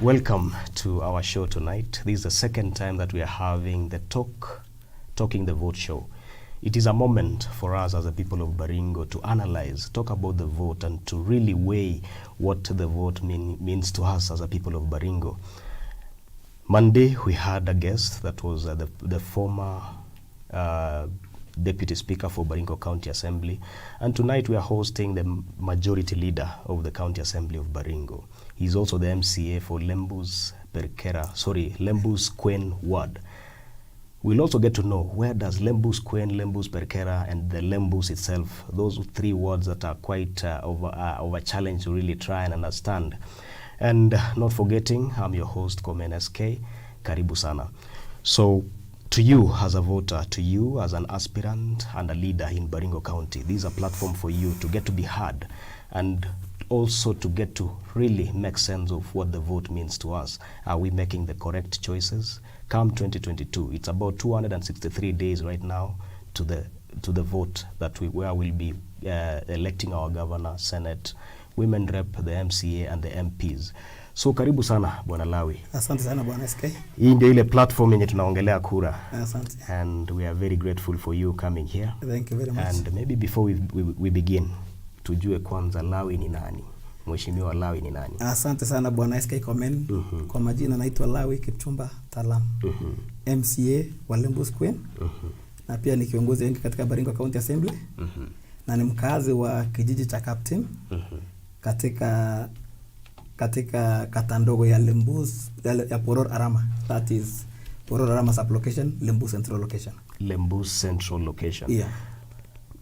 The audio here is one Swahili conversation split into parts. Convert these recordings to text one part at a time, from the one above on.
Welcome to our show tonight. This is the second time that we are having the Talking the Vote show. It is a moment for us as a people of Baringo to analyze, talk about the vote, and to really weigh what the vote means to us as a people of Baringo. Monday, we had a guest that was the former Deputy Speaker for Baringo County Assembly. And tonight we are hosting the Majority Leader of the County Assembly of Baringo. He's also the MCA for Lembus Kwen Ward. We'll also get to know where does Lembus Kwen, Lembus Perkera, and the Lembus itself, those three words that are quite of a challenge to really try and understand. And not forgetting, I'm your host, Komen SK. Karibu sana. So, to you as a voter, to you as an aspirant and a leader in Baringo County, this is a platform for you to get to be heard and also to get to really make sense of what the vote means to us. Are we making the correct choices? Come 2022, it's about 263 days right now to the vote that where we'll be electing our governor, Senate, women rep, the MCA, and the MPs. So karibu sana Bwana Lawi. Asante sana Bwana SK. Hii ndio ile platform yenye tunaongelea kura. Asante. And we are very grateful for you coming here. Thank you very much. And maybe before we begin, tujue kwanza Lawi ni nani? Mheshimiwa Lawi ni nani? Asante sana Bwana SK Komen. Kwa majina naitwa Lawi Kipchumba Talam. MCA wa Lembus Kwen. Na pia ni kiongozi wengi katika Baringo County Assembly. Na ni mkazi wa kijiji cha Captain. Katika kata ndogo ya Lembus ya Poror Arama, that is Poror Arama sublocation, Lembus Central location. Lembus Central location. Yeah.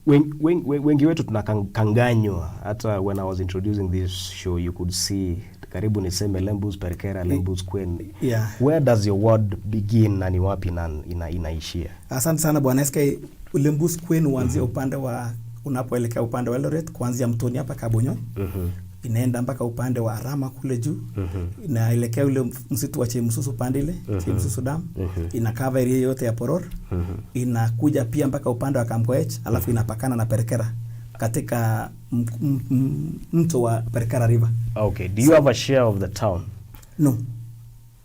Wengi wetu tunakanganywa. Hata when I was introducing this show, you could see karibu niseme Lembus Perkera, Lembus Kwen. Yeah. Where does your word begin na ni wapi na inaishia? Asante sana Bwana SK. Lembus Kwen huanzia upande wa unapoelekea upande wa Eldoret, kuanzia mtoni hapa Kabonyo. Inaenda mpaka upande wa Arama kule juu. Inaelekea ule msitu wa Chemsusu pande ile, Chemsusu Dam. Inakava area yote ya Poror. Inakuja pia mpaka upande wa Kamkoech, alafu inapakana na Perkera katika mto wa Perkera River. Okay, do you have a share of the town? No.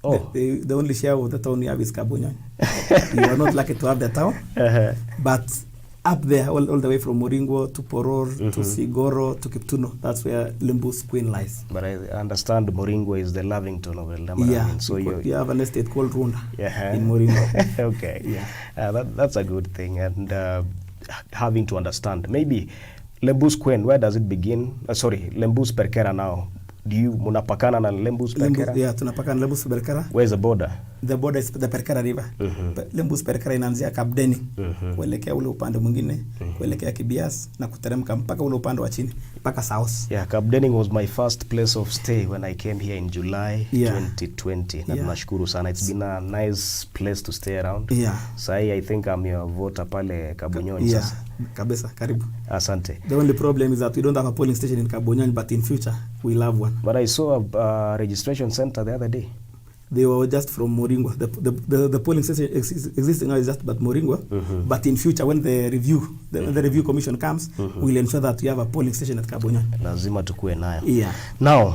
Oh. The only share of the town we have is Kabonyo. You are not lucky to have the town. But up there, all the way from Moringo to Poror to Sigoro to Kiptuno, that's where Lembus Kwen lies. But I understand Moringo is the Lavington of Eldama. Yeah, so you have an estate called Runda in Moringo. Okay, yeah. That's a good thing. And having to understand, maybe Lembus Kwen, where does it begin? Lembus Perkera now. Do you munapakana na Lembus Perkera? Yeah, tunapakana Lembus Perkera. Where's the border? The border is the Perkera River. Lembus Perkera inaanzia Kabdeni, kuelekea ule upande mwingine, kuelekea Kibias na kuteremka mpaka ule upande wa chini, mpaka South. Yeah, Kabdeni was my first place of stay when I came here in July 2020. Na tunashukuru sana. It's been a nice place to stay around. Yeah. So I think I'm your voter pale Kabonyoni. Yeah, kabisa, karibu. Asante. The only problem is that we don't have a polling station in Kabonyoni, but in future we'll have one. But I saw a registration center the other day. They were just from Moringo. The polling station existing now is just but Moringo. But in future, when the review commission comes, we'll ensure that we have a polling station at Kabonyo. Lazima tukue nayo. Yeah. Now,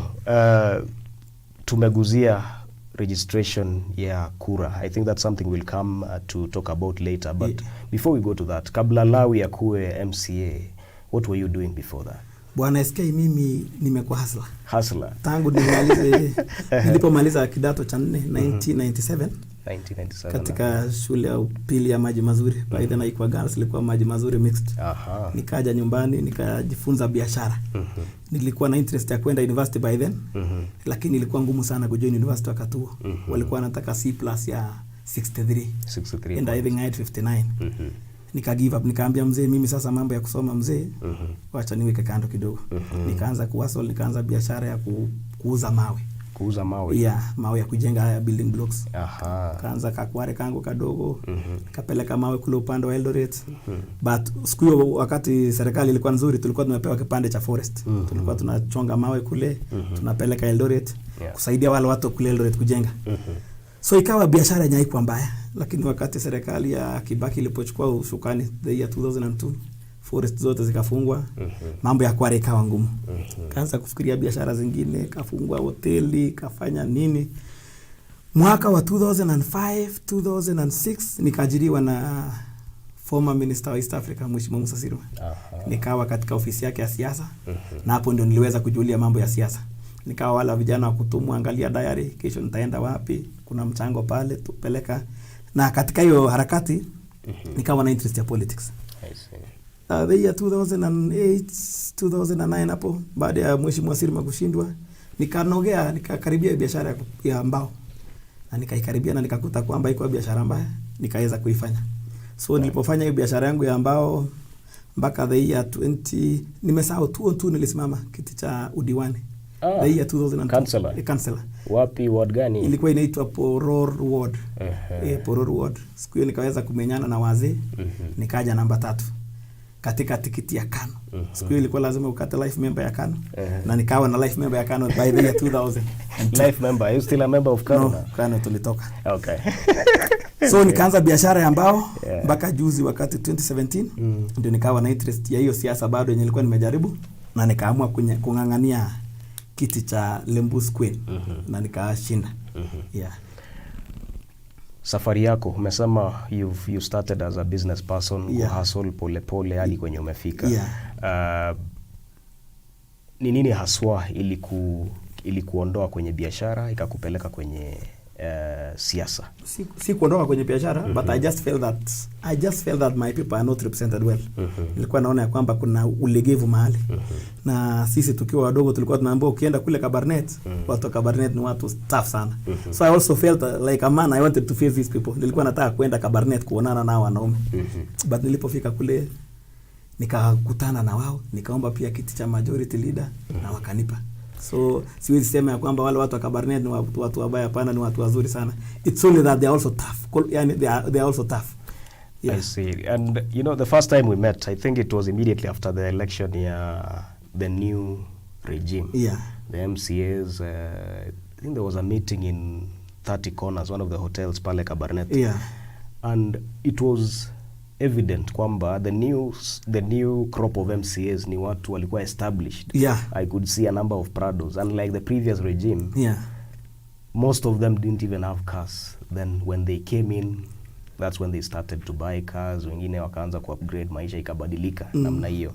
tumeguzia registration ya kura. I think that's something we'll come to talk about later. But before we go to that, kabla Lawi ya kuwe MCA, what were you doing before that? Bwana SK, mimi nimekuwa hustler. Tangu nilipomaliza kidato cha 4 1997 katika shule ya upili ya Maji Mazuri. By then ilikuwa girls, ilikuwa Maji Mazuri mixed. Nikaja nyumbani nikajifunza biashara. Nilikuwa na interest ya kwenda university by then. Lakini ilikuwa ngumu sana kujoin university wakati huo. Walikuwa wanataka C+ ya 63. And I think I had 59. Nika give up, nikaambia mzee, mimi sasa mambo ya kusoma mzee, wacha niweke kando kidogo. Nikaanza kuhustle, nikaanza biashara ya kuuza mawe. Kuuza mawe? Yeah, mawe ya kujenga haya building blocks. Kaanza kakware kangu kadogo, kapeleka mawe kule upande wa Eldoret. But siku hiyo wakati serikali ilikuwa nzuri, tulikuwa tumepewa kipande cha forest. Tulikuwa tunachonga mawe kule, tunapeleka Eldoret, kusaidia wale watu kule Eldoret kujenga. So ikawa biashara haikuwa mbaya, lakini wakati serikali ya Kibaki ilipochukua usukani the year 2002, forest zote zikafungwa. Mambo ya kware ikawa ngumu. Kaanza kufikiria biashara zingine, kafungua hoteli, kafanya nini. Mwaka wa 2005, 2006 nikaajiriwa na former minister wa East Africa Mheshimiwa Musa Sirwa. Nikawa katika ofisi yake ya siasa. Na hapo ndio niliweza kujulia mambo ya siasa. Nikawa wala vijana wa kutumwa, angalia diary, kesho nitaenda wapi, kuna mchango pale tupeleka. Na katika hiyo harakati nikawa na interest ya politics. I see. The year 2008, 2009 hapo, baada ya Mheshimiwa Sirma kushindwa, nikakaribia biashara ya mbao. Na nikaikaribia na nikakuta kwamba iko biashara mbaya, nikaweza kuifanya. So nilipofanya hiyo biashara yangu ya mbao mpaka the year 20, nimesahau 2002 nilisimama kiti cha udiwani. The year 2002. Councilor. Wapi ward gani? Ilikuwa inaitwa Poror ward. Poror ward. Siku hiyo nikaweza kumenyana na wazee. Nikaja namba 3 katika tikiti ya KANU. Siku hiyo ilikuwa lazima ukate life member ya KANU. Na nikawa na life member ya KANU by the year 2000. Life member? Are you still a member of KANU? No, KANU tulitoka. Okay. So nikaanza biashara ya mbao mpaka juzi wakati 2017 ndio nikawa na interest ya hiyo siasa bado yenye nilikuwa nimejaribu, na nikaamua kung'ang'ania kiti cha Lembus Queen na nikashinda. Yeah. Safari yako umesema you started as a business person, hustle pole pole hadi kwenye umefika. Ni nini haswa ili kuondoa kwenye biashara ikakupeleka kwenye siasa? Si kuondoka kwenye biashara, but I just felt that my people are not represented well. Nilikuwa naona ya kwamba kuna ulegevu mahali. Na sisi tukiwa wadogo tulikuwa tunaambiwa ukienda kule Kabarnet, watu wa Kabarnet ni watu tough sana. So I also felt like a man, I wanted to face these people. Nilikuwa nataka kwenda Kabarnet kuonana nao wanaume. But nilipofika kule nikakutana na wao, nikaomba pia kiti cha majority leader na wakanipa. So siwezi sema ya kwamba wale watu wa Kabarnet ni watu wabaya, hapana, ni watu wazuri sana. It's only that they are also tough. Yani they are also tough. Yeah. I see. And you know, the first time we met, I think it was immediately after the election, the new regime. Yeah. The MCAs, I think there was a meeting in 30 Corners, one of the hotels pale Kabarnet. Yeah. And it was evident kwamba the new crop of MCAs ni watu walikuwa established. Yeah. I could see a number of Prados, unlike the previous regime. Yeah. Most of them didn't even have cars. Then when they came in, that's when they started to buy cars. Wengine wakaanza ku upgrade, maisha ikabadilika namna hiyo.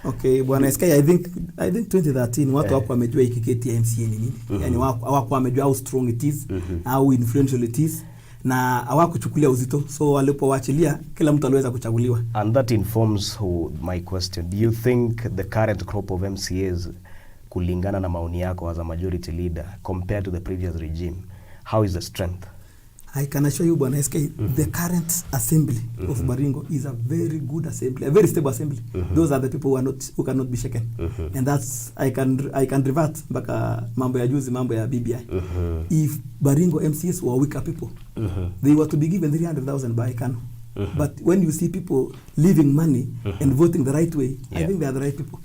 Okay, bwana SK, I think 2013 watu wako wamejua ikiketi ya MCA ni nini. Yani wako wamejua how strong it is, how influential it is, na hawakuchukulia uzito. So walipowachilia kila mtu aliweza kuchaguliwa. And that informs my question. Do you think the current crop of MCAs, kulingana na maoni yako as a majority leader, compared to the previous regime, how is the strength? I can assure you, Bwana SK, the current assembly of Baringo is a very good assembly, a very stable assembly. Those are the people who cannot be shaken. And that's, I can revert baka mambo ya juzi, mambo ya BBI. If Baringo MCs were weaker people, they were to be given 300,000 by KANU. But when you see people leaving money and voting the right way, I think they are the right people.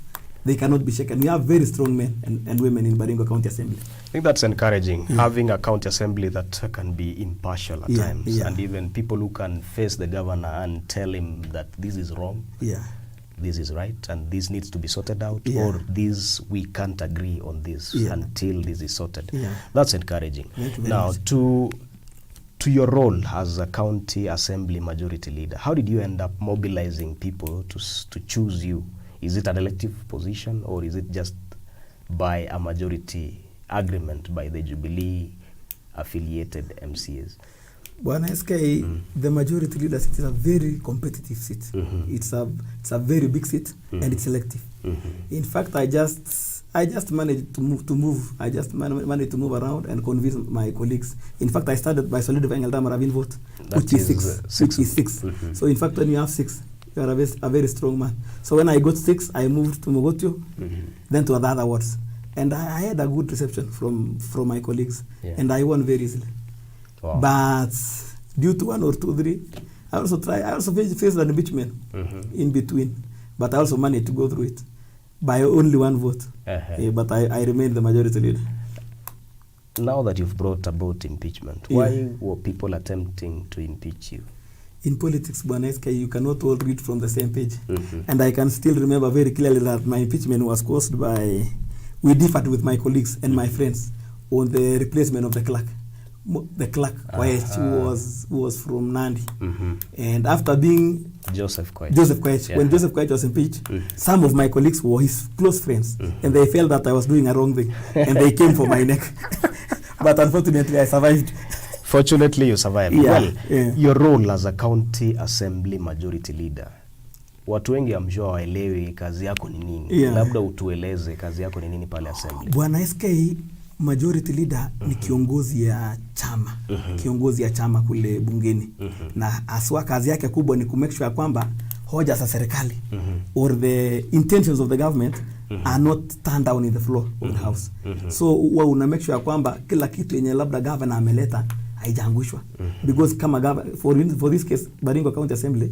They cannot be shaken. We have very strong men and women in Baringo County Assembly. I think that's encouraging, having a county assembly that can be impartial at times, and even people who can face the governor and tell him that this is wrong, this is right, and this needs to be sorted out, or this, we can't agree on this until this is sorted. That's encouraging. Now, to your role as a county assembly majority leader, how did you end up mobilizing people to choose you? Is it an elective position, or is it just by a majority agreement by the Jubilee affiliated MCAs? Bwana SK, the majority leader seat is a very competitive seat. It's a very big seat, and it's selective. In fact, I just managed to move. I just managed to move around and convince my colleagues. In fact, I started by solidifying Ravine vote, which is 6. So in fact, when you have 6, you are a very strong man. So when I got 6, I moved to Mogotio, then to the other wards. And I had a good reception from my colleagues, and I won very easily. Wow. But due to 1 or 2, 3, I also faced an impeachment in between. But I also managed to go through it by only 1 vote. But I remained the majority leader. Now that you've brought about impeachment, why were people attempting to impeach you? in politics, Bwana SK, you cannot all read from the same page. And I can still remember very clearly that my impeachment was caused by, we differed with my colleagues and my friends on the replacement of the clerk. The clerk, who was from Nandi. And after being Joseph Koech, when Joseph Koech was impeached, some of my colleagues were his close friends, and they felt that I was doing a wrong thing, and they came for my neck. But unfortunately, I survived. Fortunately, you survived. Your role as a county assembly majority leader. Watu wengi amjua waelewi kazi yako ni nini. Labda utueleze kazi yako ni nini pale assembly. Bwana SK, majority leader ni kiongozi ya chama. Kiongozi ya chama kule bungeni. Na aswa kazi yake kubwa ni kumake sure kwamba hoja za serikali or the intentions of the government are not turned down in the floor of the house. So una make sure kwamba kila kitu yenye labda governor ameleta haijaangushwa. Because kama for this case, Baringo County Assembly,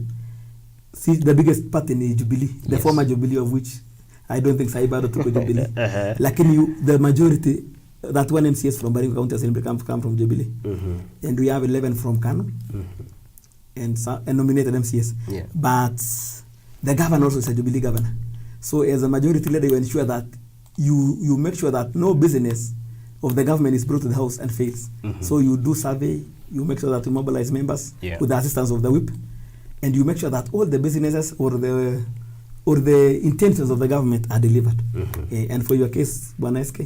see the biggest party ni Jubilee, the former Jubilee, of which I don't think Saibado Tuko Jubilee. Lakini the majority, that one MCS from Baringo County Assembly come from Jubilee. And we have 11 from Kano and nominated MCS. But the governor also is a Jubilee governor. So as a majority leader, you ensure that you make sure that no business of the government is brought to the house and fails. So you do survey, you make sure that you mobilize members with the assistance of the whip, and you make sure that all the businesses or the intentions of the government are delivered. And for your case, Bwana SK,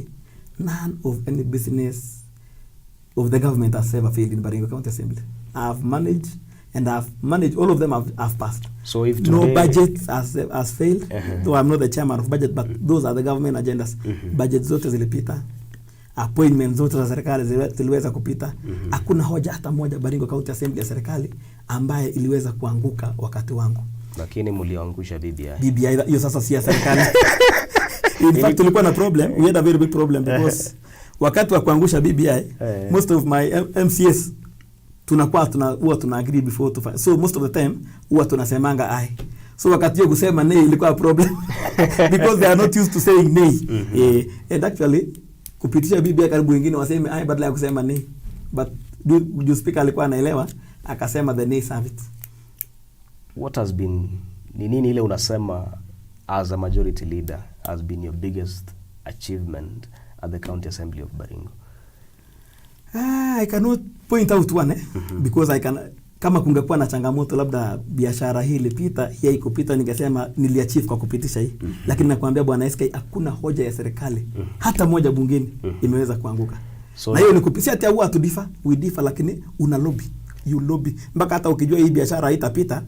none of any business of the government has ever failed in Baringo County Assembly. I've managed, all of them have passed. So if today, no budget has failed, though I'm not the chairman of budget, but those are the government agendas. Budget zote zilipita, appointment zote za serikali ziliweza kupita. Hakuna hoja hata moja Baringo County Assembly ya serikali ambaye iliweza kuanguka wakati wangu. Lakini mliangusha BBI. BBI hiyo sasa si ya serikali. In fact, tulikuwa na problem. We had a very big problem because wakati wa kuangusha BBI, most of my MCS huwa tuna agree before to fight. So most of the time huwa tunasemanga ai. So wakati hiyo kusema nay ilikuwa problem because they are not used to saying nay. And actually kupitisha BBI karibu wengine waseme ai badala ya kusema nay. But do speaker alikuwa anaelewa akasema the nay serve it. What has been, ni nini ile unasema as a majority leader has been your biggest achievement at the County Assembly of Baringo? I cannot point out one because kama kungekuwa na changamoto labda biashara hii ilipita, hii ikupita, ningesema niliachieve kwa kupitisha hii. Lakini nakwambia Bwana SK, hakuna hoja ya serikali hata moja bungeni imeweza kuanguka. So, na hiyo ni kupitia ati huwa tu we differ, lakini una lobby. You lobby mpaka hata ukijua hii biashara haitapita,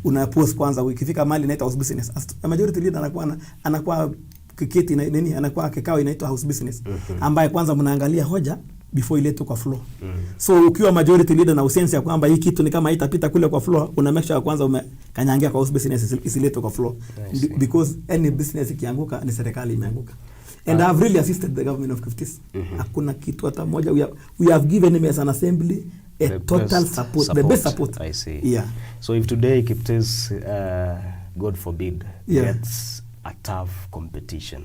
una post kwanza, ukifika mali inaita house business. A majority leader anakuwa kiketi nini, anakuwa kikao inaitwa house business, ambaye kwanza mnaangalia hoja before ile kwa floor. So ukiwa majority leader na usense ya kwamba hii kitu ni kama haitapita kule kwa floor, una make sure kwanza umekanyangia kwa house business isiletwe kwa floor. Because any business ikianguka ni serikali imeanguka. And I've really assisted the government of Kisii. Hakuna kitu hata moja. We have given them as an assembly a total support, the best support. I see. So if today Kisii, God forbid, gets a tough competition,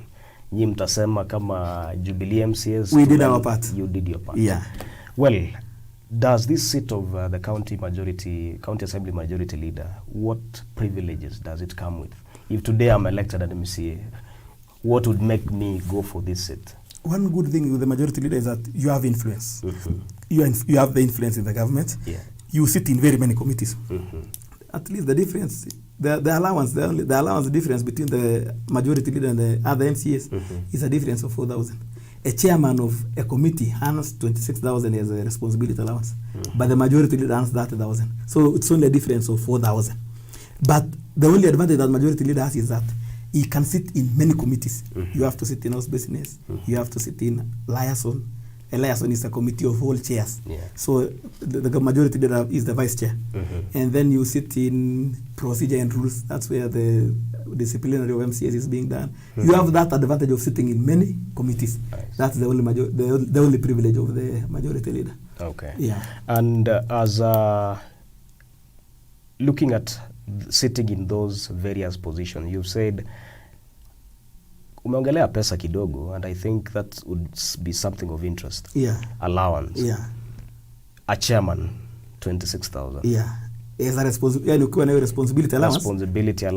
nyi mtasema kama Jubilee MCS, we did our part. You did your part. Well, does this seat of the county assembly majority leader, what privileges does it come with? If today I'm elected at MCA, what would make me go for this seat? One good thing with the majority leader is that you have influence. You have the influence in the government. You sit in very many committees. At least the difference, the allowance difference between the majority leader and the other MCAs is a difference of 4,000. A chairman of a committee earns 26,000 as a responsibility allowance, but the majority leader earns 30,000. So it's only a difference of 4,000. But the only advantage that majority leader has is that he can sit in many committees. You have to sit in house business. You have to sit in liaison. A liaison is a committee of all chairs. So the majority leader is the vice chair. And then you sit in procedure and rules. That's where the disciplinary of MCS is being done. You have that advantage of sitting in many committees. That's the only privilege of the majority leader. Okay. And as looking at sitting in those various positions, you've said umeongelea pesa kidogo, and I think that would be something of interest. Allowance. A chairman, 26,000. as a yani ukiwa na responsibility allowance,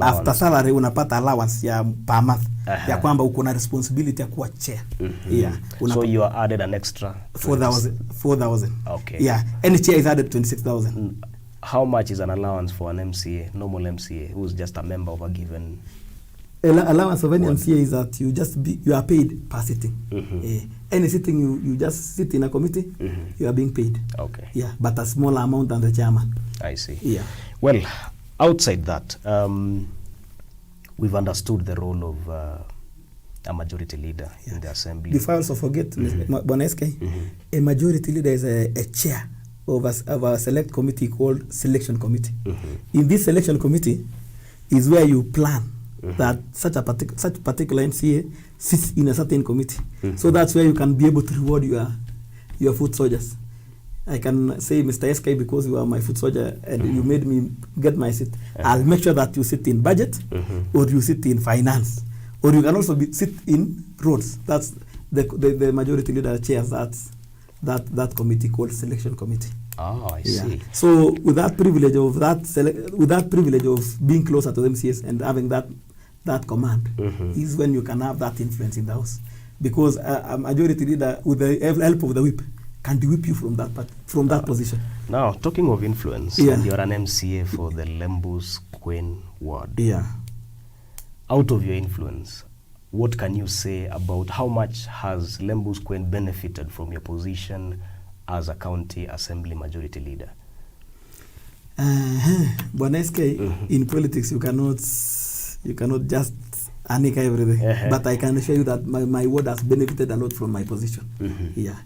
after salary unapata allowance ya per month ya kwamba uko na responsibility ya kuwa chair. So you are added an extra 4,000. Okay. Yeah, any chair is added 26,000. How much is an allowance for an MCA, normal MCA, who's just a member of a given? Allowance of any MCA is that you are paid per sitting. Any sitting you just sit in a committee, you are being paid. Okay. Yeah, but a smaller amount than the chairman. I see. Yeah. Well, outside that, we've understood the role of a majority leader in the assembly. Before I also forget, Bwana SK, a majority leader is a chair of a select committee called selection committee. In this selection committee is where you plan that such particular MCA sits in a certain committee. So that's where you can be able to reward your foot soldiers. I can say, Mr. SK, because you are my foot soldier and you made me get my seat, I'll make sure that you sit in budget or you sit in finance, or you can also sit in roads. That's the majority leader chairs that committee called selection committee. I see. So with that privilege of being closer to the MCS and having that command is when you can have that influence in the house, because a majority leader with the help of the whip can whip you from that position. Now, talking of influence, and you're an MCA for the Lembus Queen ward. Yeah. Out of your influence, what can you say about how much has Lembus Queen benefited from your position as a county assembly majority leader? Bwana SK, in politics you cannot just anika everything. But I can assure you that my ward has benefited a lot from my position. Yeah.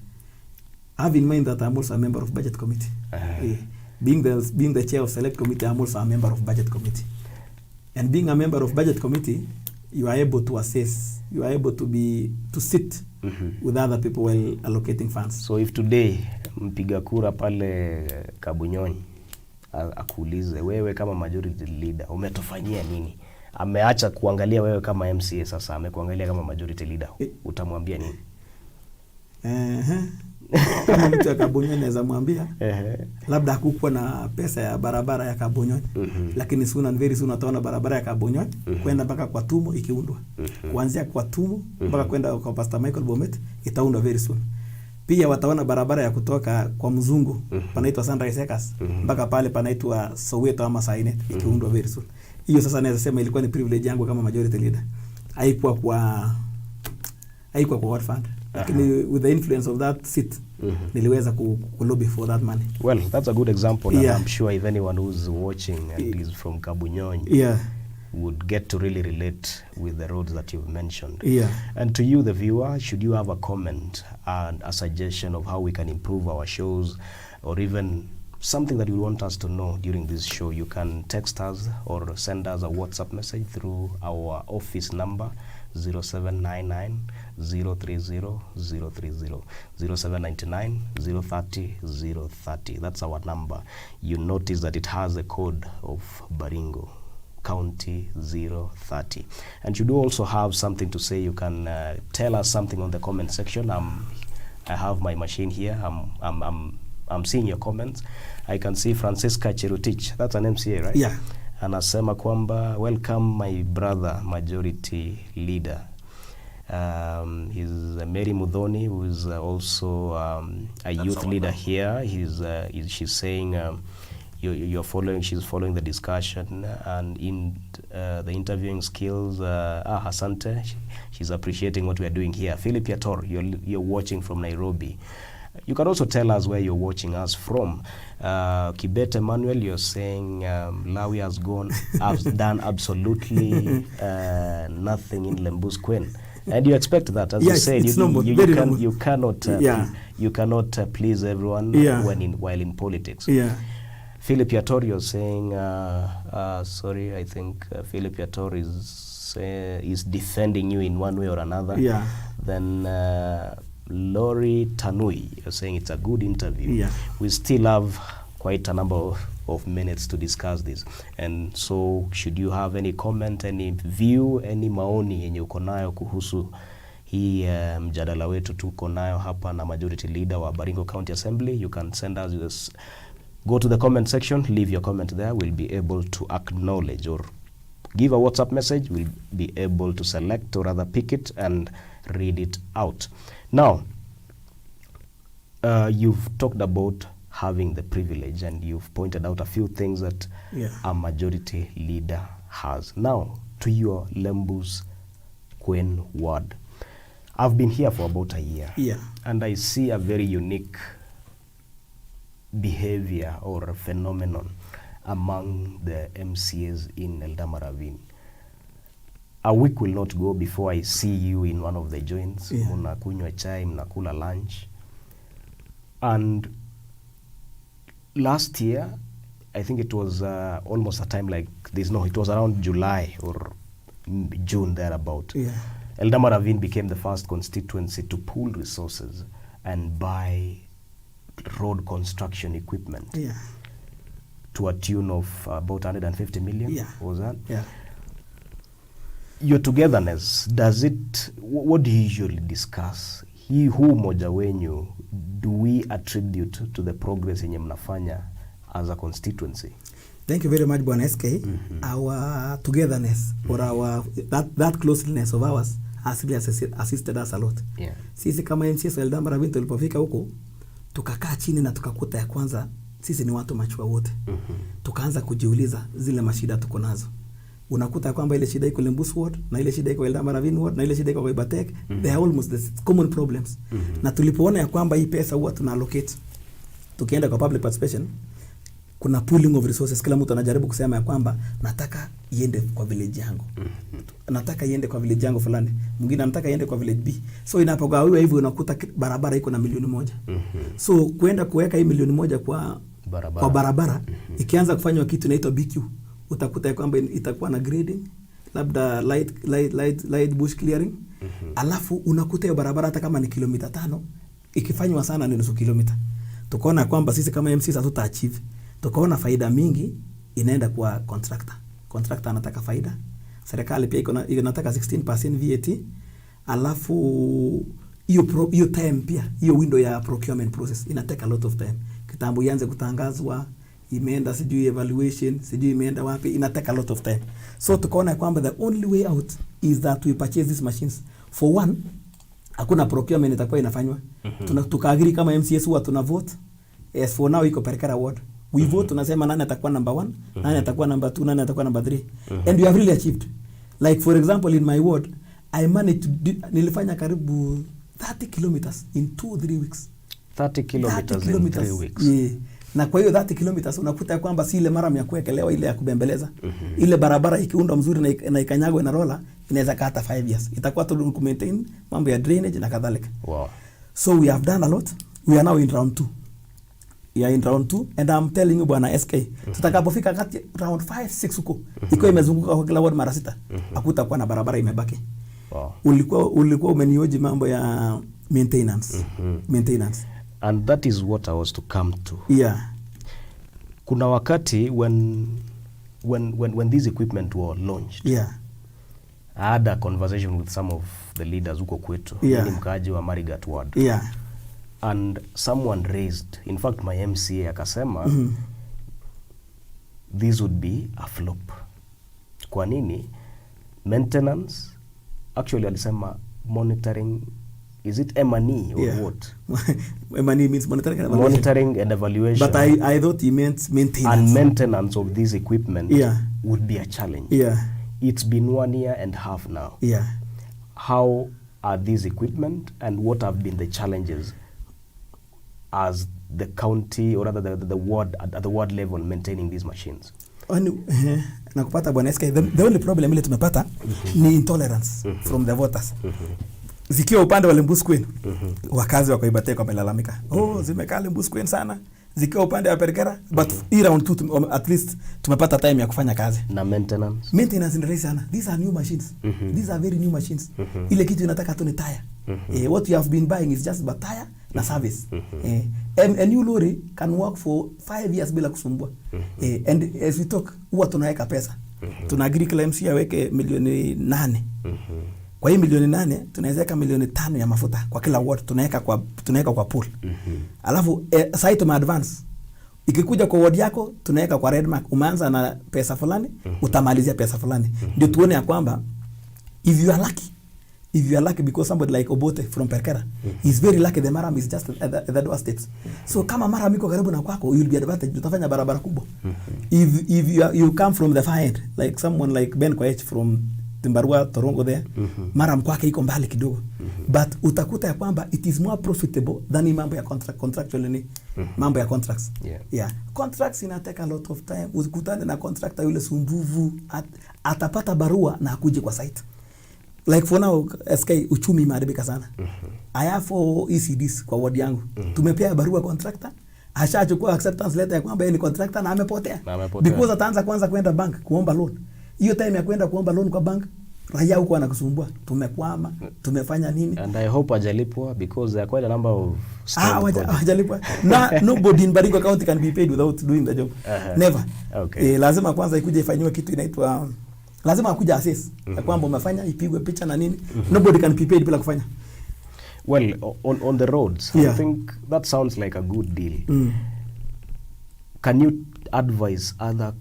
Have in mind that I'm also a member of budget committee. Being the chair of select committee, I'm also a member of budget committee. And being a member of budget committee, you are able to assess, you are able to sit with other people while allocating funds. So if today mpiga kura pale Kabunyonyi akuulize wewe kama majority leader umetofanyia nini? Ameacha kuangalia wewe kama MCA, sasa amekuangalia kama majority leader, utamwambia nini? Kama mtu ya Kabunyonyi naweza mwambia labda hakukuwa na pesa ya barabara ya Kabunyonyi, lakini very soon utaona barabara ya Kabunyonyi kwenda mpaka kwa Tumo ikiundwa. Kuanzia kwa Tumo mpaka kwenda kwa Pastor Michael Bomet itaundwa very soon. Pia wataona barabara ya kutoka kwa Mzungu panaitwa Sunrise Acres mpaka pale panaitwa Soweto ama Sainet ikiundwa very soon. Hiyo sasa naweza sema ilikuwa ni privilege yangu kama majority leader. Haikuwa kwa ward fund. Lakini with the influence of that seat, niliweza lobby for that money. Well, that's a good example, and I'm sure if anyone who's watching and is from Kabunyonyi would get to really relate with the roads that you've mentioned. And to you, the viewer, should you have a comment and a suggestion of how we can improve our shows, or even something that you want us to know during this show, you can text us or send us a WhatsApp message through our office number 0799 030 030 0799 030 030. That's our number. You notice that it has a code of Baringo County 030. And should you also have something to say, you can tell us something on the comment section. I have my machine here. I'm seeing your comments. I can see Francisca Cherutich. That's an MCA, right? Yeah. Anasema kwamba, welcome my brother majority leader. He's Mary Mudhoni, who is also a youth leader here. She's saying she's following the discussion, and in the interviewing skills, Asante, she's appreciating what we are doing here. Philip Yator, you're watching from Nairobi. You can also tell us where you're watching us from. Kibet Emmanuel, you're saying Lawi has done absolutely nothing in Lembus Queen. And you expect that, as you said, you cannot please everyone while in politics. Philip Yator, you're saying, sorry, I think Philip Yator is defending you in one way or another. Then Lori Tanui, you're saying it's a good interview. We still have quite a number of minutes to discuss this. And so, should you have any comment, any view, any maoni yenye uko nayo kuhusu hii mjadala wetu tuko nayo hapa na majority leader wa Baringo County Assembly, you can send us Go to the comment section, leave your comment there. We'll be able to acknowledge, or give a WhatsApp message. We'll be able to select or rather pick it and read it out. Now, you've talked about having the privilege, and you've pointed out a few things that a majority leader has. Now, to your Lembus Queen ward. I've been here for about a year, and I see a very unique behavior or a phenomenon among the MCAs in Ravine. A week will not go before I see you in one of the joints. Mnakunywa chai, mnakula lunch. And last year, I think it was almost a time like this. No, it was around July or June thereabout. Ravine became the first constituency to pool resources and buy road construction equipment to a tune of about 150 million. Was that? Your togetherness, does it, what do you usually discuss? Who moja wenyu do we attribute to the progress yenye mnafanya as a constituency? Thank you very much, Bwana SK. Our togetherness or our that closeness of ours has really assisted us a lot. Sisi kama MCS wa Ravine tulipofika huko, tukakaa chini na tukakuta ya kwanza sisi ni watu machua wote. Tukaanza kujiuliza zile mashida tuko nazo. Unakuta kwamba ile shida iko Lembus ward, na ile shida iko Ravine ward, na ile shida iko kwa Ibatek, they are almost the common problems. Na tulipoona ya kwamba hii pesa huwa tuna allocate, tukienda kwa public participation, kuna pooling of resources. Kila mtu anajaribu kusema ya kwamba nataka iende kwa village yangu, nataka iende kwa village yangu fulani, mwingine anataka iende kwa village B. So inapogawiwa hivyo unakuta barabara iko na milioni 1. So kuenda kuweka hii milioni 1 kwa barabara ikianza kufanywa kitu inaitwa BQ, utakuta kwamba itakuwa na grading, labda light bush clearing. Alafu unakuta hiyo barabara hata kama ni kilomita 5 ikifanywa sana ni nusu kilomita. Tukaona kwamba sisi kama MCs hatuta achieve. Tukaona faida mingi inaenda kwa contractor. Contractor anataka faida. Serikali pia inataka 16% VAT. Alafu hiyo time pia, hiyo window ya procurement process inataka a lot of time. Kitambo ianze kutangazwa, imeenda sijui evaluation, sijui imeenda wapi, inataka a lot of time. So tukaona kwamba the only way out is that we purchase these machines. For one, hakuna procurement itakuwa inafanywa. Tukaagiri kama MCS huwa tuna vote. As for now iko Perkara ward. We vote, tunasema nani atakuwa number 1, nani atakuwa number 2, nani atakuwa number 3. And we have really achieved. Like for example in my ward, I managed to nilifanya karibu 30 kilometers in 2-3 weeks. 30 kilometers in 3 weeks. Na kwa hiyo 30 kilometers unakuta kwamba si ile mara ya kuwekelewa ile ya kubembeleza. Ile barabara ikiundwa mzuri na ikanyagwa na roller inaweza kaa hata 5 years. Itakuwa tu ku maintain mambo ya drainage na kadhalika. So we have done a lot. We are now in round 2. In round 2, and I'm telling you Bwana SK, tutakapofika kati round 5, 6 huko, iko imezunguka kwa kila ward mara 6, hakutakuwa na barabara imebaki. Ulikuwa umenioji mambo ya maintenance. Maintenance. And that is what I was to come to. Kuna wakati when these equipment were launched, I had a conversation with some of the leaders huko kwetu, ni mkaaji wa Marigat ward. And someone raised, in fact my MCA akasema, this would be a flop. Kwa nini? Maintenance, actually alisema monitoring, is it M&E or what? M&E means monitoring and evaluation. Monitoring and evaluation. But I thought he meant maintenance. And maintenance of this equipment would be a challenge. It's been 1 year and a half now. How are these equipment and what have been the challenges as the county or rather the ward at the ward level maintaining these machines? Nakupata Bwana SK, the only problem ile tumepata ni intolerance from the voters. Zikiwa upande wa Lembus Queen, wakazi wa Ibatek wamelalamika. Zimekaa Lembus Queen sana. Zikiwa upande wa Perkara, but hii round 2 at least tumepata time ya kufanya kazi. Na maintenance. Maintenance ni rahisi sana. These are new machines. These are very new machines. Ile kitu inataka tu ni tire. What you have been buying is just but tire na service. A new lorry can work for 5 years bila kusumbua. And as we talk, huwa tunaweka pesa. Tunaagiri kila MC aweke milioni 8. Kwa hii milioni 8 tunaweza weka milioni 5 ya mafuta kwa kila ward, tunaweka kwa pool. Alafu sasa tume advance Ikikuja kwa ward yako tunaweka kwa red mark, umeanza na pesa fulani, utamalizia pesa fulani. Ndio tuone ya kwamba if you are lucky because somebody like Obote from Perkera is very lucky, the Maram is just at the doorsteps. So kama Maram iko karibu na kwako, you'll be advantage, utafanya barabara kubwa. If you come from the far end, like someone like Ben Koech from Timbarua, Torongo there, Maram kwake iko mbali kidogo. But utakuta ya kwamba it is more profitable than mambo ya contractually mambo ya contracts. Yeah. Contracts inateka a lot of time. Usikutane na contractor yule sumbuvu, atapata barua na akuje kwa site. Like for now, SK uchumi imeharibika sana. I have 4 ECDs kwa ward yangu. Tumepea barua contractor, ashachukua acceptance letter ya kwamba yeye ni contractor na amepotea. Because ataanza kwanza kwenda bank kuomba loan. Hiyo time ya kwenda kuomba loan kwa bank, raia huko anakusumbua. Tumekwama, tumefanya nini? And I hope ajalipwa because there are quite a number of ajalipwa. Nobody in Baringo County can be paid without doing the job. Never. Okay. Lazima kwanza ikuje ifanywe kitu inaitwa lazima akuja assess ya kwamba umefanya, ipigwe picha na nini. Nobody can be paid bila kufanya. Well, on the roads, I think that sounds like a good deal. Can you advise other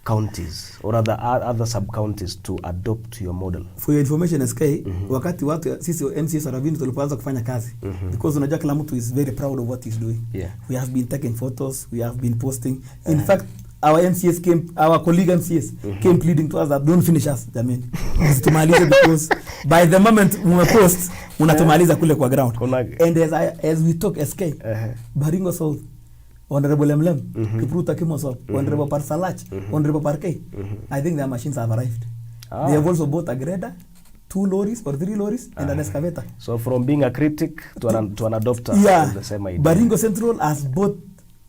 counties or other sub-counties to adopt your model? For your information, SK, wakati watu sisi MCS Ravine tulipoanza kufanya kazi, because unajua kila mtu is very proud of what he's doing. We have been taking photos, we have been posting. In fact, our MCS came, our colleague MCS came pleading to us that don't finish us, jamani. Tumalize because by the moment we post, unatumaliza kule kwa ground. And as we talk, SK, Baringo South, Honorable Emlem, Kipruta Kimoso, Honorable Parsalach, Honorable Parkei, I think their machines have arrived. They have also bought a grader, 2 lorries or 3 lorries and an excavator. So from being a critic to an adopter, the same idea. Baringo Central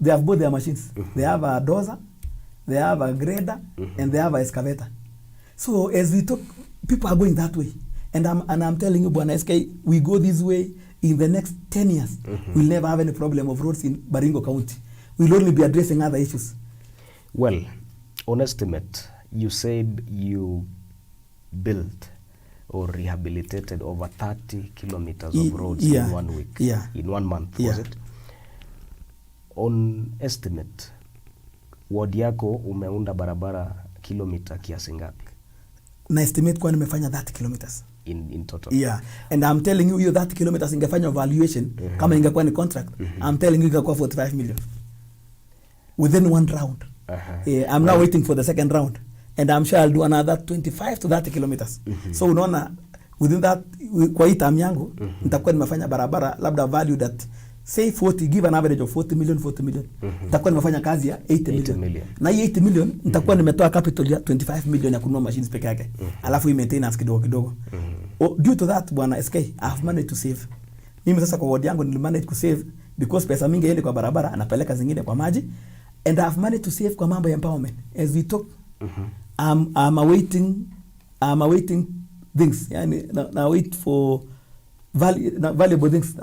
they have bought their machines. They have a dozer, they have a grader, and they have an excavator. So as we talk, people are going that way. And I'm telling you, Bwana SK, we go this way, in the next 10 years, we'll never have any problem of roads in Baringo County. We'll only be addressing other issues. Well, on estimate, you said you built or rehabilitated over 30 kilometers of roads in 1 week, in 1 month, was it? On estimate, ward yako umeunda barabara kilomita kiasi ngapi? Na estimate kwa nimefanya 30 kilometers. In total. And I'm telling you, 30 kilometers ingefanya valuation, kama ingekuwa ni contract, I'm telling you ingekuwa 45 million. Within 1 round. I'm now waiting for the second round. And I'm sure I'll do another 25 to 30 kilometers. So unaona, within that, kwa hii time yangu, nitakuwa nimefanya barabara, labda value that, say 40, give an average of 40 million. Nitakuwa nimefanya kazi ya 80 million. Na hii 80 million, nitakuwa nimetoa capital ya 25 million ya kununua machines peke yake. Alafu hii maintenance kidogo. Due to that, Bwana SK, I have managed to save. Mimi sasa kwa ward yangu nilimanage to save because pesa mingi iende kwa barabara, anapeleka zingine kwa maji. And I have managed to save kwa mambo ya empowerment. As we talk, I'm awaiting things. Yani, na wait for valuable things.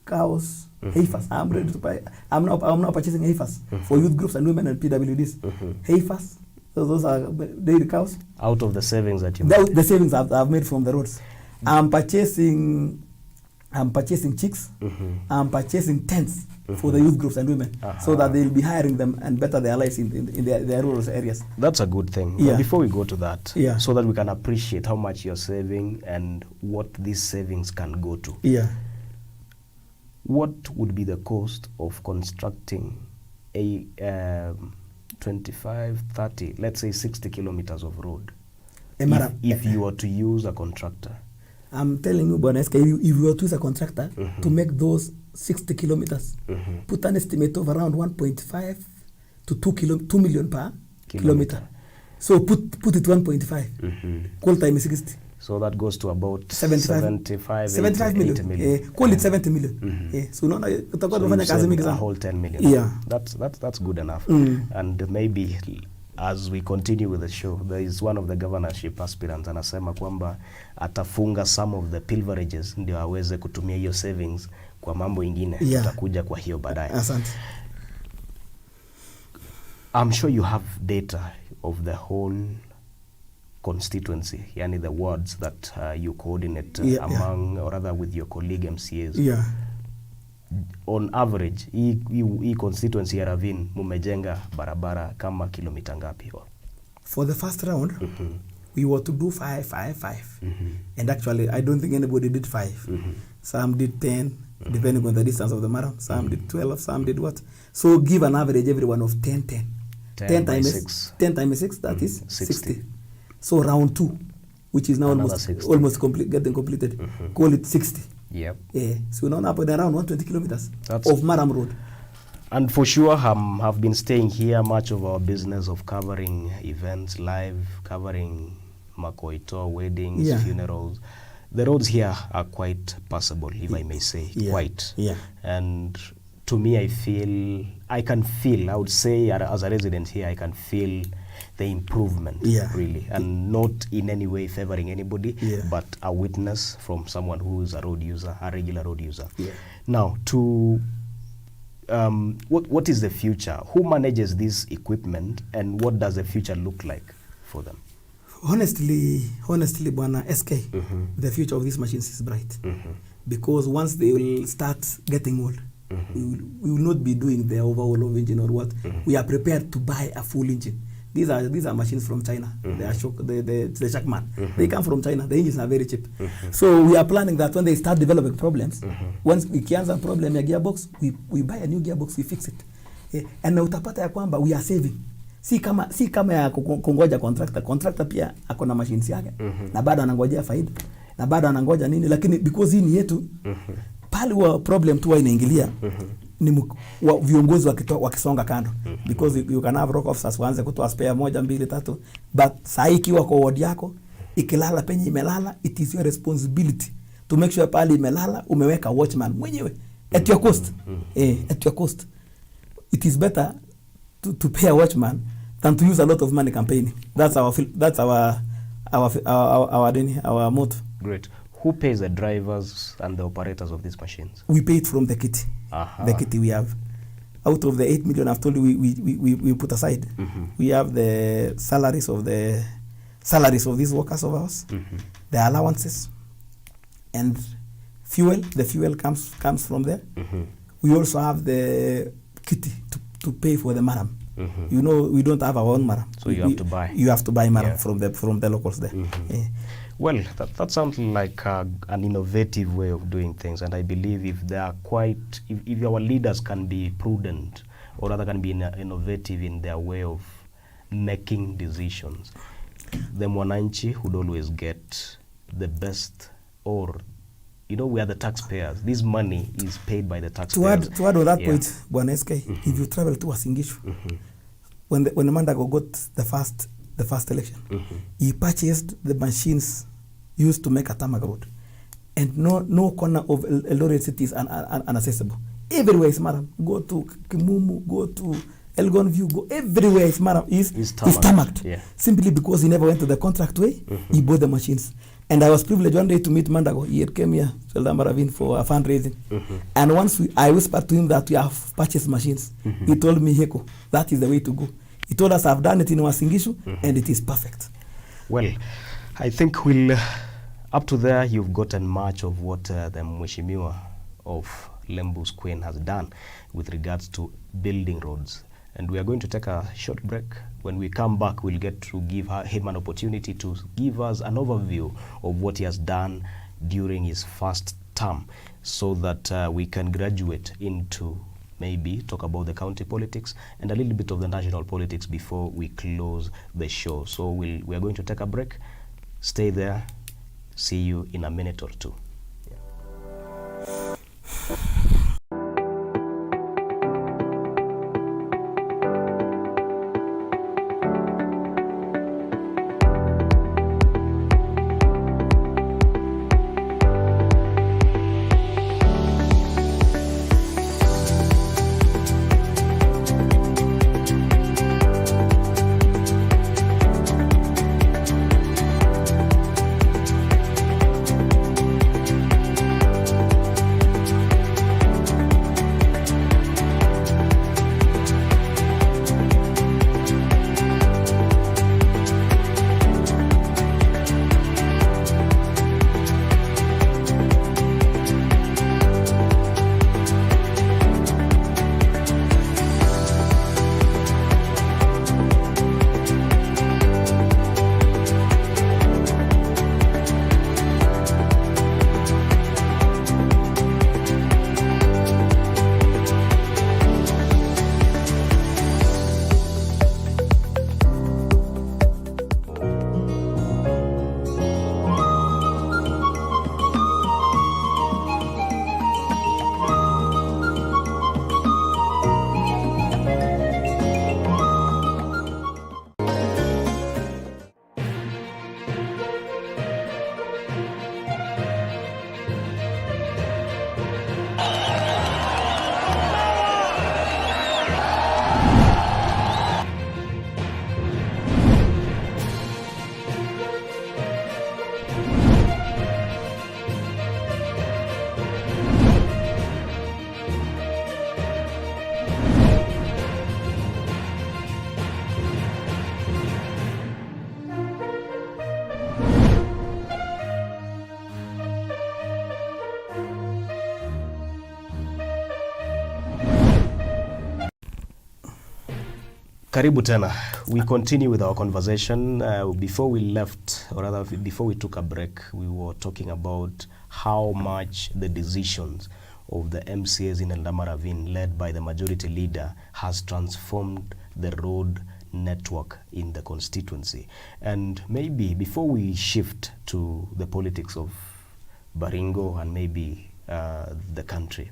Cows, heifers. I'm ready to buy. I'm now purchasing heifers for youth groups and women and PWDs. Heifers. Those are dairy cows. Out of the savings that you made? The savings I've made from the roads. I'm purchasing chicks. I'm purchasing tents for the youth groups and women so that they'll be hiring them and better their lives in their rural areas. That's a good thing. But before we go to that, so that we can appreciate how much you're saving and what these savings can go to. What would be the cost of constructing a 25, 30, let's say 60 kilometers of road if you were to use a contractor? I'm telling you, Bwana SK, if you were to use a contractor to make those 60 kilometers, put an estimate of around 1.5 to 2 million per kilometer. So put it 1.5. Call time is 60. So that goes to about 75 million. Call it 70 million. So no, a whole 10 million. That's good enough. And maybe as we continue with the show, there is one of the governorship aspirants anasema kwamba atafunga some of the pilferages ndio aweze kutumia hiyo savings kwa mambo ingine. Tutakuja kwa hiyo baadaye. Asante. I'm sure you have data of the whole constituency, yani the wards that you coordinate among or rather with your colleague MCAs. on average hii constituency ya Ravine mumejenga barabara kama kilomita ngapi? For the first round, we were to do 5. And actually, I don't think anybody did 5. Some did 10, depending on the distance of the marathon. Some did 12, some did what? So give an average everyone of 10. 10 times 6, that is 60. So round 2, which is now almost getting completed, call it 60. Yep. Yeah. So now up and around 120 kilometers of Maram Road. And for sure, have been staying here. Much of our business of covering events live, covering Makoito, weddings, funerals. The roads here are quite passable, if I may say, quite. Yeah. And to me, I can feel, I would say as a resident here, I can feel the improvement, really, and not in any way favoring anybody, but a witness from someone who is a road user, a regular road user. Now, what is the future? Who manages this equipment, and what does the future look like for them? Honestly, Bwana SK, the future of these machines is bright, because once they will start getting old, we will not be doing the overhaul of engine or what. We are prepared to buy a full engine. These are machines from China. They are the Shackman. They come from China. The engines are very cheap. So we are planning that when they start developing problems, once we kianza problem ya gearbox, we buy a new gearbox, we fix it. And utapata ya kwamba we are saving. Si kama ya kungoja contractor pia ako na machines yake na bado anangojea faida na bado anangoja nini, lakini because hii ni yetu pale wa problem tu inaingilia ni viongozi wakisonga kando, because you can have rock officers waanze kutoa spare 1 2 3, but saa ikiwa kwa ward yako ikilala penye imelala, it is your responsibility to make sure pale imelala umeweka watchman mwenyewe at your cost. At your cost. It is better to pay a watchman than to use a lot of money campaigning. That's our motto. Great. Who pays the drivers and the operators of these machines? We pay it from the kitty. The kitty we have. Out of the 8 million I've told you we put aside, we have the salaries of these workers of ours, the allowances, and fuel. The fuel comes from there. We also have the kitty to pay for the maram. You know, we don't have our own maram. So you have to buy. You have to buy maram from the locals there. Well, that sounds like an innovative way of doing things, and I believe if our leaders can be prudent, or rather can be innovative in their way of making decisions, the mwananchi would always get the best, or we are the taxpayers. This money is paid by the taxpayers. To add on that point, Bwana SK, if you travel to Uasin Gishu, when Mandago got the first election, he purchased the machines used to make a tarmac road, and no corner of Eldoret city is unaccessible. Everywhere is maram. Go to Kimumu, go to Elgon View, go everywhere is maram is tarmacked. Simply because he never went to the contract way, he bought the machines. And I was privileged one day to meet Mandago. He had came here to Ravine for a fundraising. And once I whispered to him that we have purchased machines, he told me, Heko, that is the way to go. He told us I've done it in Uasin Gishu, and it is perfect. Well, I think up to there, you've gotten much of what the Mheshimiwa of Lembu's Queen has done with regards to building roads. And we are going to take a short break. When we come back, we'll get to give him an opportunity to give us an overview of what he has done during his first term, so that we can graduate into maybe talk about the county politics and a little bit of the national politics before we close the show. So we are going to take a break. Stay there. See you in a minute or two. Karibu tena. We continue with our conversation. Before we left, or rather before we took a break, we were talking about how much the decisions of the MCAs in Ravine, led by the majority leader, has transformed the road network in the constituency. And maybe before we shift to the politics of Baringo and maybe the country,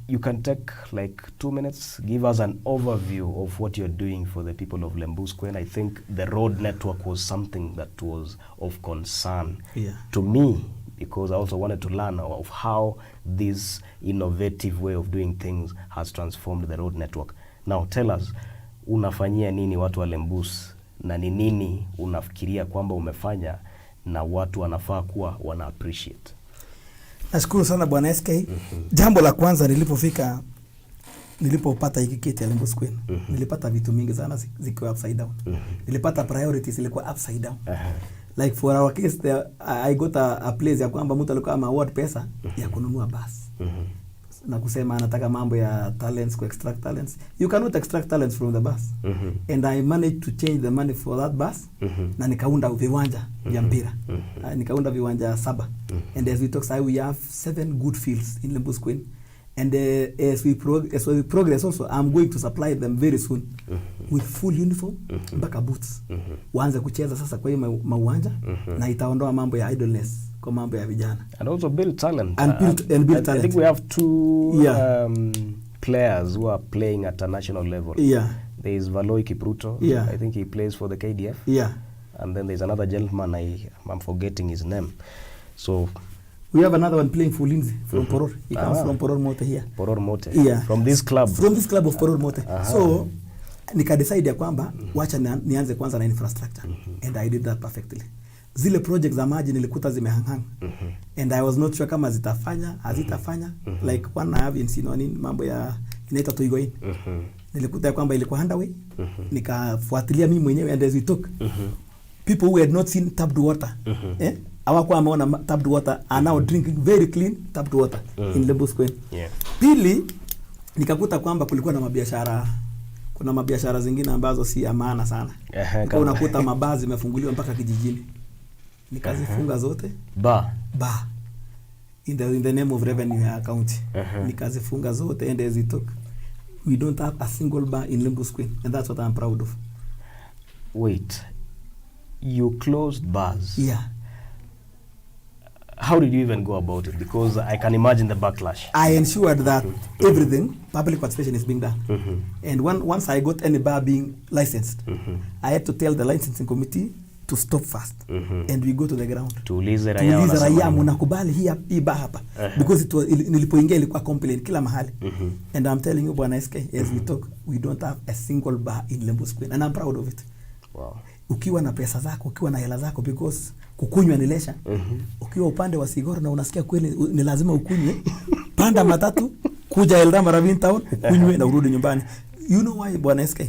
you can take like 2 minutes, give us an overview of what you're doing for the people of Lembu Square. I think the road network was something that was of concern to me, because I also wanted to learn of how this innovative way of doing things has transformed the road network. Now tell us, unafanyia nini watu wa Lembus, na ni nini unafikiria kwamba umefanya na watu wanafaa kuwa wana appreciate? Nashukuru sana Bwana SK. Jambo la kwanza nilipopata hiki kiti ya Lembu Square, nilipata vitu mingi sana zikiwa upside down. Nilipata priorities zilikuwa upside down. Like for our case there, I got a place ya kwamba mtu alikuwa award pesa ya kununua bus. Na kusema anataka mambo ya talents, ku extract talents. You cannot extract talents from the bus. And I managed to change the money for that bus. Na nikaunda viwanja vya mpira. Nikaunda viwanja 7. And as we talk, we have 7 good fields in Lembu Square. And as we progress also, I'm going to supply them very soon with full uniform, mpaka boots. Waanze kucheza sasa kwa hiyo mauwanja na itaondoa mambo ya idleness kwa mambo ya vijana. And also build talent. And build talent. I think we have 2 players who are playing at a national level. There is Lawi Kipchumba. I think he plays for the KDF. And then there's another gentleman, I'm forgetting his name. So we have another one playing for Lindsay from Poror. He comes from Poror Mote here. Poror Mote. From this club. From this club of Poror Mote. So nika decide ya kwamba wacha nianze kwanza na infrastructure. And I did that perfectly. Zile projects za maji nilikuta zimehang. And I was not sure kama hazitafanya. Like one I have seen on mambo ya inaitwa Tuigoin. Nilikuta ya kwamba ilikuwa underway. Nikafuatilia mimi mwenyewe, and as we talk, people who had not seen tapped water, hawakuwa wameona tapped water, are now drinking very clean tapped water in Lembu Square. Pili, nikakuta kwamba kulikuwa na mabiashara, kuna mabiashara zingine ambazo si amana sana. Kwa unakuta mabazi yamefunguliwa mpaka kijijini. Nikazifunga zote. Ba. In the name of revenue account. Nikazifunga zote, and as we talk, we don't have a single bar in Lembu Square, and that's what I'm proud of. Wait. You closed bars. How did you even go about it? Because I can imagine the backlash. I ensured that everything, public participation is being done. And once I got any bar being licensed, I had to tell the licensing committee to stop first. And we go to the ground. Tuulize raia mnakubali hii bar hapa. Because nilipoingia ilikuwa complaint kila mahali. And I'm telling you Bwana SK, as we talk, we don't have a single bar in Lembu Square, and I'm proud of it. Wow. Ukiwa na pesa zako, ukiwa na hela zako, because kukunywa ni lesha. Ukiwa upande wa sigara na unasikia kweli ni lazima ukunywe, panda matatu kuja Ravine town, ukunywe na urudi nyumbani. You know why Bwana SK?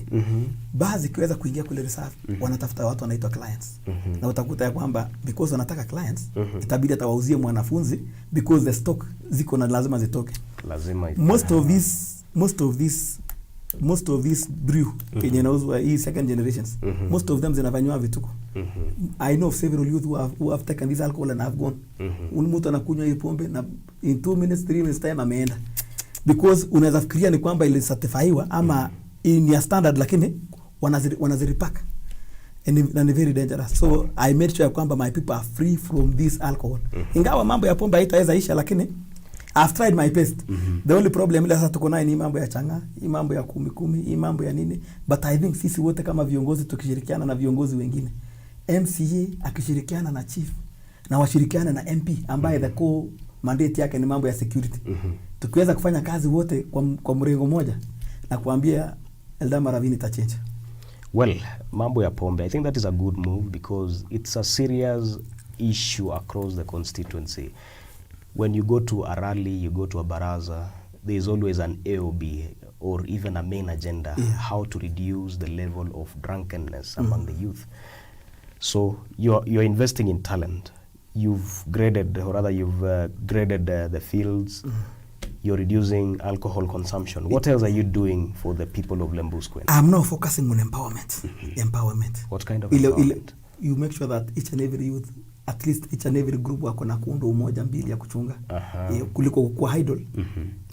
Baadhi kiweza kuingia kule reserve, wanatafuta watu wanaitwa clients. Na utakuta ya kwamba because wanataka clients, itabidi atawauzie mwanafunzi because the stock ziko na lazima zitoke. Most of this brew Kenya inauzwa hii second generations. Most of them zinafanywa vituko. I know of several youth who have taken this alcohol and have gone. Mtu anakunywa hii pombe na in 2 minutes 3 minutes time ameenda. Because unaweza fikiria ni kwamba ile certifyiwa ama in ya standard, lakini wanaziripack. And ni very dangerous. So I made sure kwamba my people are free from this alcohol. Ingawa mambo ya pombe haitaweza isha, lakini I've tried my best. The only problem ile sasa tuko nayo ni mambo ya changa, hii mambo ya 10-10, hii mambo ya nini. But I think sisi wote kama viongozi tukishirikiana na viongozi wengine, MCA akishirikiana na chief na washirikiana na MP ambaye the core mandate yake ni mambo ya security. Tukiweza kufanya kazi wote kwa mrengo moja na kuambia Ravine ita change. Well, mambo ya pombe, I think that is a good move because it's a serious issue across the constituency. When you go to a rally, you go to a baraza, there is always an AOB or even a main agenda, how to reduce the level of drunkenness among the youth. So you're investing in talent. You've graded, or rather you've graded the fields. you're reducing alcohol consumption. What else are you doing for the people of Lembu Square? I'm now focusing on empowerment. Empowerment. What kind of empowerment? You make sure that each and every youth, at least each and every group wako na kuunda umoja mbili ya kuchunga. Kuliko kwa idol.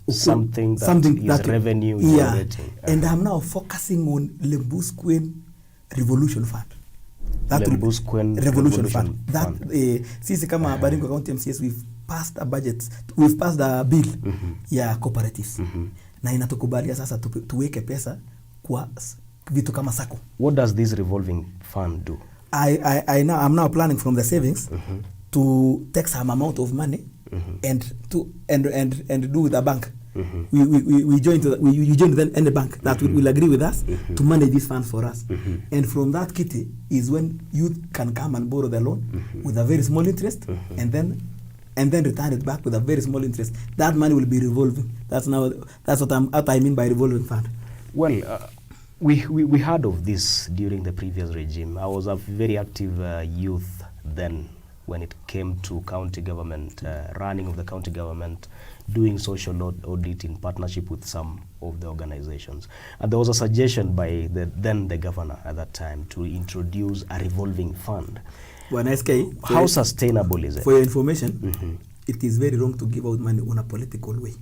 Something that is revenue generating. And I'm now focusing on Lembu Square Revolution Fund. That Lembu Square Revolution Fund. That sisi kama Baringo County MCS, we've passed a budget, we've passed a bill ya cooperatives. Na inatukubalia sasa tuweke pesa kwa vitu kama sako. What does this revolving fund do? I'm now planning from the savings to take some amount of money and do with a bank. We join to any bank that will agree with us to manage this fund for us. And from that kitty is when youth can come and borrow the loan with a very small interest and then return it back with a very small interest. That money will be revolving. That's what I mean by revolving fund. Well, we heard of this during the previous regime. I was a very active youth then when it came to county government, running of the county government, doing social audit in partnership with some of the organizations. And there was a suggestion by the governor at that time to introduce a revolving fund. How sustainable is it? For your information, it is very wrong to give out money on a political way.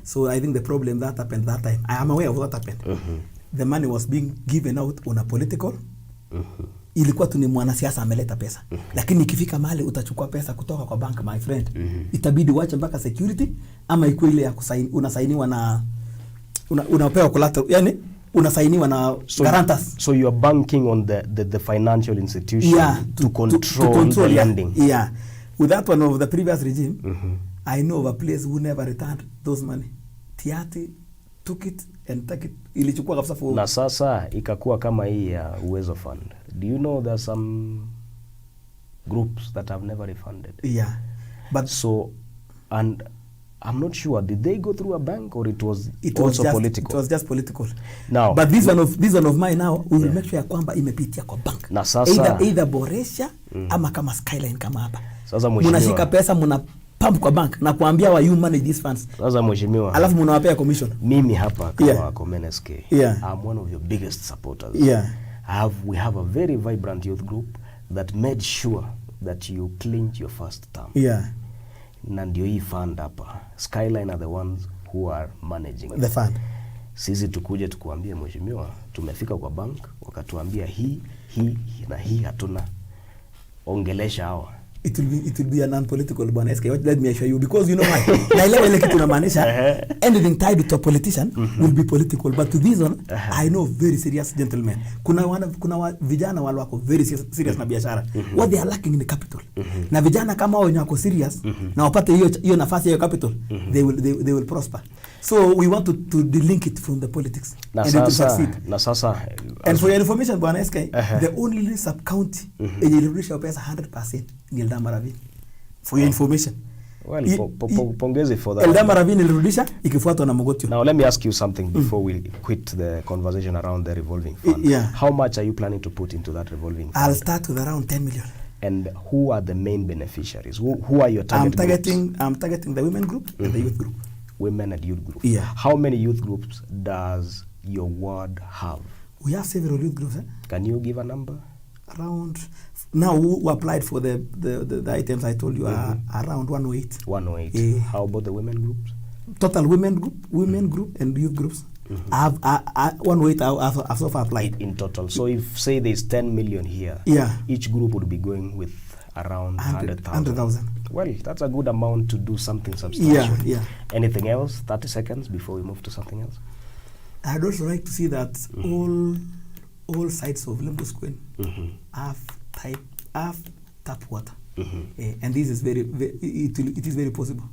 So I think the problem that happened that time, I am aware of what happened. The money was being given out on a political. Ilikuwa tu ni mwanasiasa ameleta pesa. Lakini ikifika mahali utachukua pesa kutoka kwa bank, my friend. Itabidi uache mpaka security ama ikuwe ile ya kusaini, unasainiwa na unapewa collateral. Yani unasainiwa na guarantors. So you are banking on the financial institution to control the lending. Yeah. With that one of the previous regime, I know of a place who never returned those money. Tiati took it and took it. Ilichukua kabisa for. Na sasa ikakuwa kama hii ya Uwezo Fund. Do you know there are some groups that have never refunded? Yeah. But so, and I'm not sure, did they go through a bank or it was also just political? It was just political. Now, but this one of mine now, we will make sure kwamba imepitia kwa bank. Na sasa either boresha ama kama Skyline kama hapa. Sasa mheshimiwa, mnashika pesa mna pump kwa bank na kuambia wa you manage these funds. Sasa mheshimiwa, alafu mnawapea commission. Mimi hapa kama Komenesk, I'm one of your biggest supporters. We have a very vibrant youth group that made sure that you clinch your first term. Na ndio hii fund hapa. Skyline are the ones who are managing the fund. Sisi tukuje tukuambie mheshimiwa, tumefika kwa bank, wakatuambia hii na hii hatuna. Ongelesha hawa. It will be a non-political bwana SK. Let me assure you, because you know why. Na ile kitu tunamaanisha anything tied to a politician will be political, but to this one I know very serious gentlemen. Kuna vijana wale wako very serious na biashara. What they are lacking in the capital. Na vijana kama wao wako serious na wapate hiyo nafasi ya capital, they will prosper. So we want to delink it from the politics and to succeed. Na sasa and for your information bwana SK, the only sub county ilirudisha pesa 100% ni Ravine. For your information. Well, pongezi for that. Ravine ilirudisha ikifuatwa na Mogotio. Now let me ask you something before we quit the conversation around the revolving fund. How much are you planning to put into that revolving fund? I'll start with around 10 million. And who are the main beneficiaries? Who are your target groups? I'm targeting the women group and the youth group. Women and youth groups. How many youth groups does your ward have? We have several youth groups. Can you give a number? Around now who applied for the items I told you are around 108. 108. How about the women groups? Total women group and youth groups. I have 108 I've so far applied in total. So if say there's 10 million here, each group would be going with around 100,000. Well, that's a good amount to do something substantial. Anything else? 30 seconds before we move to something else. I'd also like to see that all sides of Lembu Square have tap water. And this is it is very possible.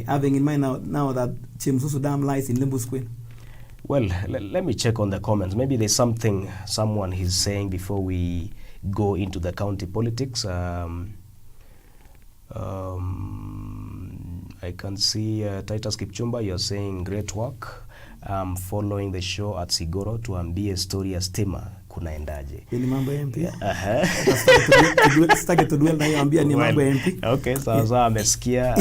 Having in mind now that Chemsusu Dam lies in Lembu Square. Well, let me check on the comments. Maybe there's something someone is saying before we go into the county politics. I can see Titus Kipchumba, you're saying great work. Following the show at Sigoro tuambie story ya stima kunaendaje. Ni mambo ya MP. Sitaki to dwell na hiyo ambia ni mambo ya MP. Okay, sawa amesikia.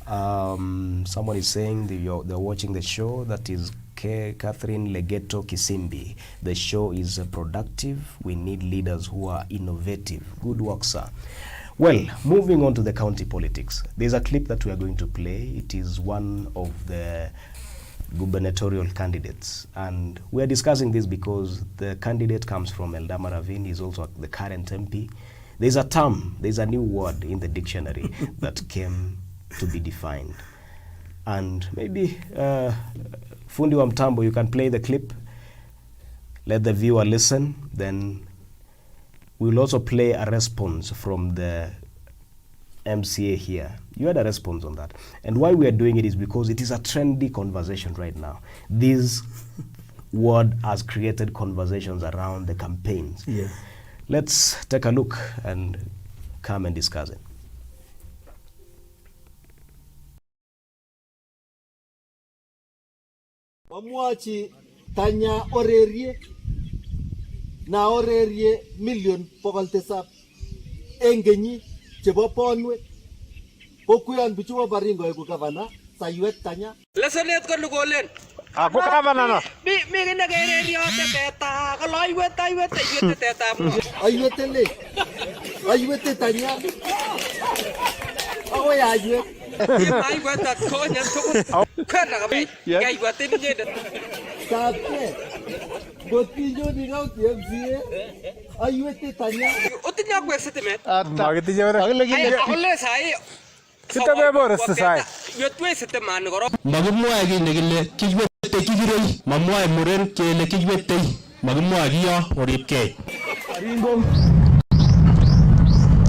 Someone is saying they're watching the show. That is Catherine Legeto Kisimbi. The show is productive. We need leaders who are innovative. Good work, sir. Well, moving on to the county politics. There's a clip that we are going to play. It is one of the gubernatorial candidates. And we are discussing this because the candidate comes from Eldama Ravine. He's also the current MP. There's a term, there's a new word in the dictionary that came to be defined. And maybe Fundi wa Mtambo, you can play the clip, let the viewer listen, then we'll also play a response from the MCA here. You had a response on that. And why we are doing it is because it is a trendy conversation right now. This word has created conversations around the campaigns. Yeah. Let's take a look and come and discuss it. Wamwachi tanya orerie na orerie million pokol tisap engenyi chebo ponwek kokuyan bichu wa Baringo egu gavana sayuet tanya lesenet ko lugolen ako gavana no mi gine gererio teta ko loiwet teta mo ayuet tanya ako ayuet mai wet ko nyan to kana ka bai gai watin je da tapte gotillo ni gau TMC ayuet tanya otinya ko setemet magiti jawra ay ole sai kita bebor sai yotwe seteman goro magimwa gi negile kijwete kijiroi mamwa muren kele kijwete magimwa giyo oripke Baringo.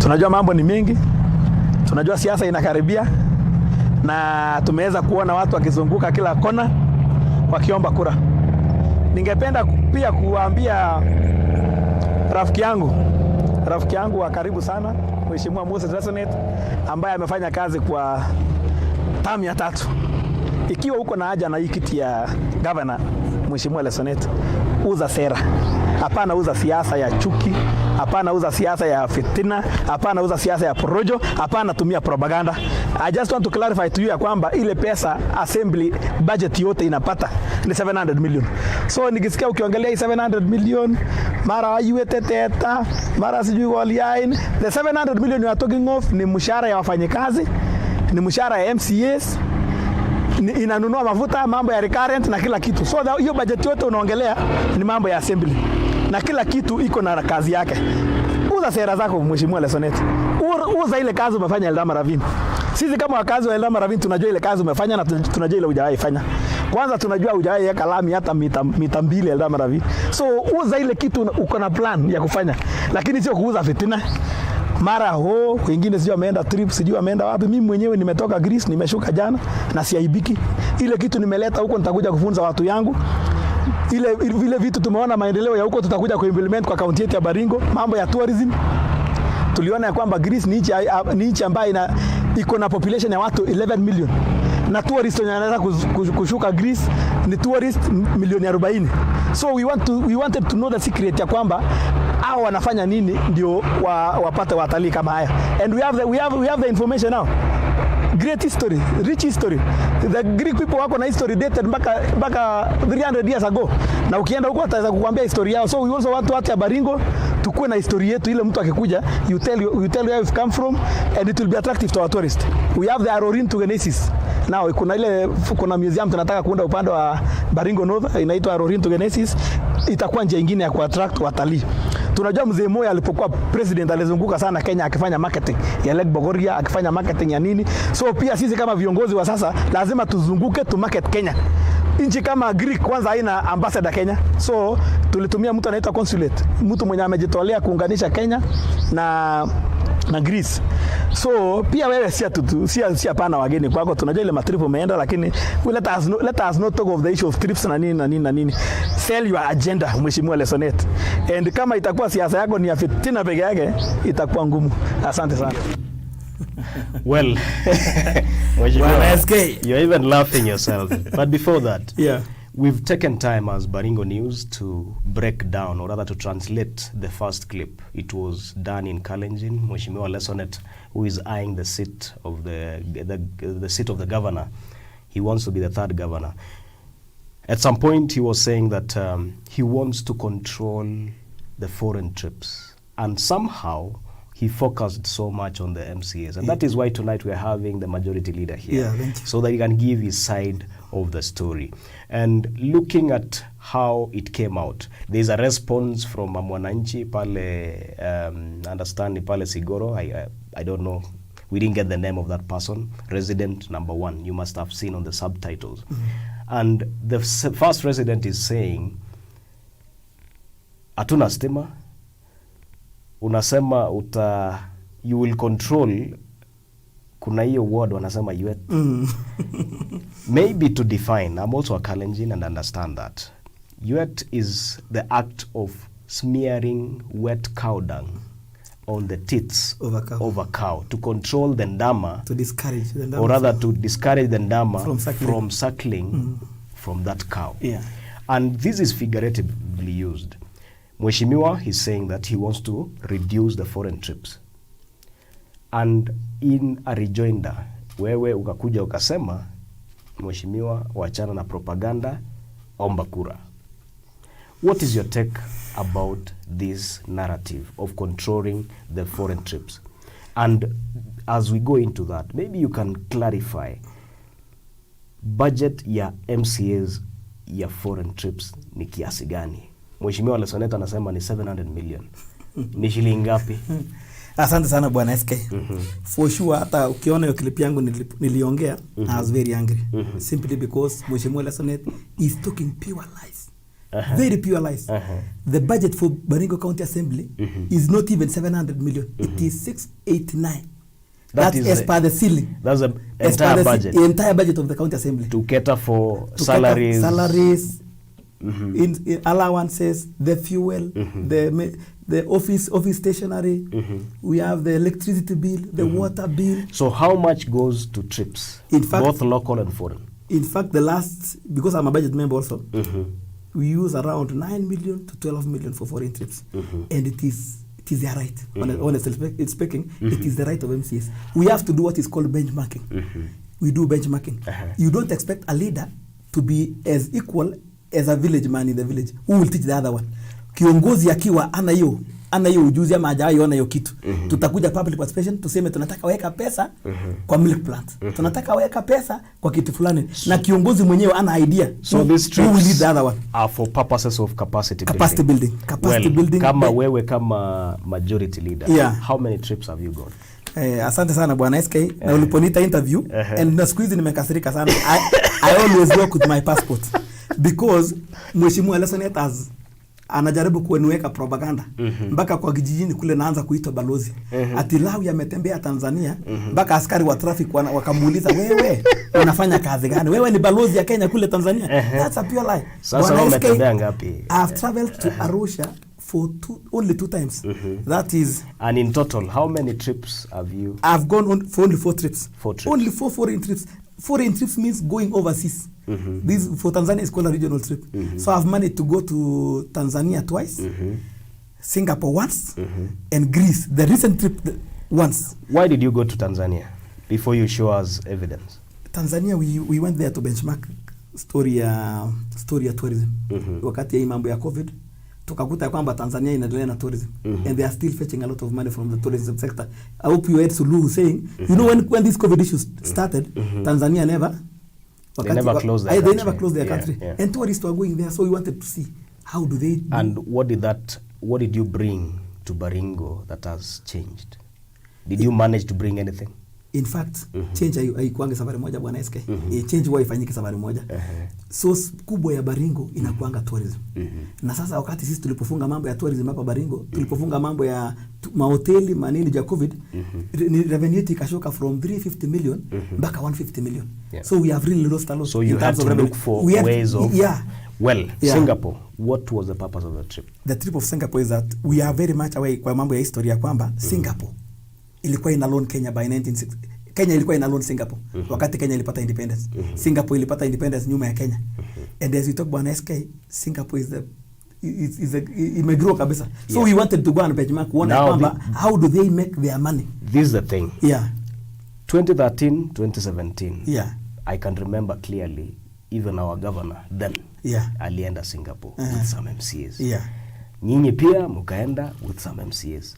Tunajua mambo ni mengi. Tunajua siasa inakaribia na tumeweza kuona watu wakizunguka kila kona wakiomba kura. Ningependa pia kuambia rafiki yangu wa karibu sana Mheshimiwa Moses Resonet ambaye amefanya kazi kwa tamu ya 3. Ikiwa uko na haja na hii kiti ya governor Mheshimiwa Resonet, uza sera. Hapana uza siasa ya chuki, hapana uza siasa ya fitina, hapana uza siasa ya porojo, hapana tumia propaganda. I just want to clarify to you ya kwamba ile pesa assembly budget yote inapata ni 700 million. So nikisikia ukiongelea hii 700 million, mara ayuete teta, mara sijui waliain, the 700 million you are talking of ni mshahara ya wafanyikazi, ni mshahara ya MCAs, inanunua mafuta, mambo ya recurrent na kila kitu. So hiyo budget yote unaongelea ni mambo ya assembly. Na kila kitu iko na kazi yake. Uza sera zako Mheshimiwa Lesonet. Uza ile kazi umefanya Eldama Ravine. Sisi kama wakazi wa Eldama Ravine tunajua ile kazi umefanya na tunajua ile hujawahi fanya. Kwanza tunajua hujawahi weka lami hata mita 2 Eldama Ravine. So uza ile kitu uko na plan ya kufanya. Lakini sio kuuza fitina. Mara wengine sijui ameenda trip, sijui ameenda wapi. Mimi mwenyewe nimetoka Greece, nimeshuka jana na siaibiki. Ile kitu nimeleta huko nitakuja kufunza watu yangu. Vile vitu tumeona maendeleo ya huko tutakuja kuimplement kwa kaunti yetu ya Baringo. Mambo ya tourism tuliona ya kwamba Greece ni nchi ambayo iko na population ya watu 11 million na tourist wanaweza kushuka Greece ni tourist milioni 40. So we wanted to know the secret ya kwamba hao wanafanya nini ndio wapate watalii kama haya, and we have the information now. Great history, rich history. The Greek people wako na history dated mpaka 300 years ago. Na ukienda huko ataweza kukuambia historia yao. So we also want watu ya Baringo tukue na historia yetu, ile mtu akikuja you tell where you've come from and it will be attractive to our tourists. We have the Arorin to Genesis. Now kuna museum tunataka kuunda upande wa Baringo North inaitwa Arorin to Genesis. Itakuwa njia nyingine ya kuattract watalii. Tunajua mzee Moi alipokuwa president alizunguka sana Kenya akifanya marketing ya Lake Bogoria, akifanya marketing ya nini. So pia sisi kama viongozi wa sasa lazima tuzunguke to market Kenya. Nchi kama Greek kwanza haina ambassador Kenya. So tulitumia mtu anaitwa consulate, mtu mwenye amejitolea kuunganisha Kenya na Greece. So pia wewe si hapana wageni kwako, tunajua ile matrip umeenda, lakini let us not talk of the issue of trips na nini. Sell your agenda Mheshimiwa Lesonet. And kama itakuwa siasa yako ni ya fitina peke yake itakuwa ngumu. Asante sana. Well, you're even laughing yourself. But before that, We've taken time as Baringo News to break down, or rather to translate the first clip. It was done in Kalenjin. Mheshimiwa Lesonet, who is eyeing the seat of the seat of the governor, he wants to be the third governor. At some point, he was saying that he wants to control the foreign trips, and somehow he focused so much on the MCAs, and that is why tonight we are having the majority leader here, so that he can give his side of the story. And looking at how it came out, there is a response from Mwananchi pale, understand pale Sigoro. I don't know. We didn't get the name of that person. Resident number 1. You must have seen on the subtitles. And the first resident is saying, "Atuna stima, unasema you will control." Kuna hiyo word wanasema yuet. Maybe to define, I'm also a Kalenjin and understand that. Yuet is the act of smearing wet cow dung on the tits of a cow to control the ndama, to discourage the ndama, or rather to discourage the ndama from suckling from that cow. And this is figuratively used. Mheshimiwa is saying that he wants to reduce the foreign trips. And in a rejoinder, wewe ukakuja ukasema, Mheshimiwa, wachana na propaganda, omba kura. What is your take about this narrative of controlling the foreign trips? And as we go into that, maybe you can clarify budget ya MCAs ya foreign trips ni kiasi gani? Mheshimiwa Lesoneta anasema ni 700 million. Ni shilingi ngapi? Asante sana bwana SK. For sure, hata ukiona hiyo clip yangu niliongea, I was very angry. Simply because Mheshimiwa Lesonet is talking pure lies. Very pure lies. The budget for Baringo County Assembly is not even 700 million. It is 689. That's as per the ceiling. That's the entire budget. The entire budget of the county assembly. To cater for salaries. In allowances, the fuel, the office stationery. We have the electricity bill, the water bill. So how much goes to trips? In fact, both local and foreign. In fact, the last, because I'm a budget member also, we use around 9 million to 12 million for foreign trips, and it is their right. Honestly speaking, it is the right of MCS. We have to do what is called benchmarking. We do benchmarking. You don't expect a leader to be as equal as a village man in the village. Who will teach the other one? Kiongozi akiwa ana hiyo ujuzi ama hajawahi ona hiyo kitu. Tutakuja public participation tuseme tunataka weka pesa kwa milk plant. Tunataka weka pesa kwa kitu fulani, na kiongozi mwenyewe ana idea. So these trips will lead the other one are for purposes of capacity building. Kama wewe kama majority leader, how many trips have you gone? Asante sana bwana SK. Na uliponita interview and na siku hizi nimekasirika sana. I always work with my passport because Mheshimiwa Lesonet anajaribu kuenweka propaganda mpaka kwa kijijini kule naanza kuitwa balozi. Ati Lawi ametembea Tanzania mpaka askari wa traffic wakamuuliza, wewe unafanya kazi gani? Wewe ni balozi ya Kenya kule Tanzania? That's a pure lie. Sasa umetembea ngapi? I've traveled to Arusha for only 2 times. That is. And in total, how many trips have you? I've gone for only 4 trips. 4 trips. Only 4 foreign trips. Foreign trips means going overseas. This for Tanzania is called a regional trip. So I've managed to go to Tanzania twice, Singapore once, and Greece. The recent trip once. Why did you go to Tanzania before you show us evidence? Tanzania, we went there to benchmark story ya tourism. Wakati ya mambo ya COVID, tukakuta kwamba Tanzania inaendelea na tourism, and they are still fetching a lot of money from the tourism sector. I hope you heard Suluhu saying, you know, when this COVID issue started, Tanzania never closed their country. And tourists were going there, so we wanted to see how do they do. And what did you bring to Baringo that has changed? Did you manage to bring anything? In fact, change haikuanga safari moja bwana SK. Change huwa ifanyike safari moja. Source kubwa ya Baringo inakuanga tourism. Na sasa wakati sisi tulipofunga mambo ya tourism hapa Baringo, tulipofunga mambo ya mahoteli manini ya COVID, revenue ikashuka from 350 million mpaka 150 million. So we have really lost a lot. So you have to look for ways of Singapore, what was the purpose of the trip? The trip of Singapore is that we are very much away kwa mambo ya historia kwamba Singapore ilikuwa ina loan Kenya by 1960. Kenya ilikuwa ina loan Singapore wakati Kenya ilipata independence. Singapore ilipata independence nyuma ya Kenya. And as we talk about SK, Singapore is imegrow kabisa. So we wanted to go and benchmark how do they make their money. This is the thing. Yeah. 2013, 2017. Yeah. I can remember clearly, even our governor then, alienda Singapore with some MCAs. Yeah. Nyinyi pia mukaenda with some MCAs.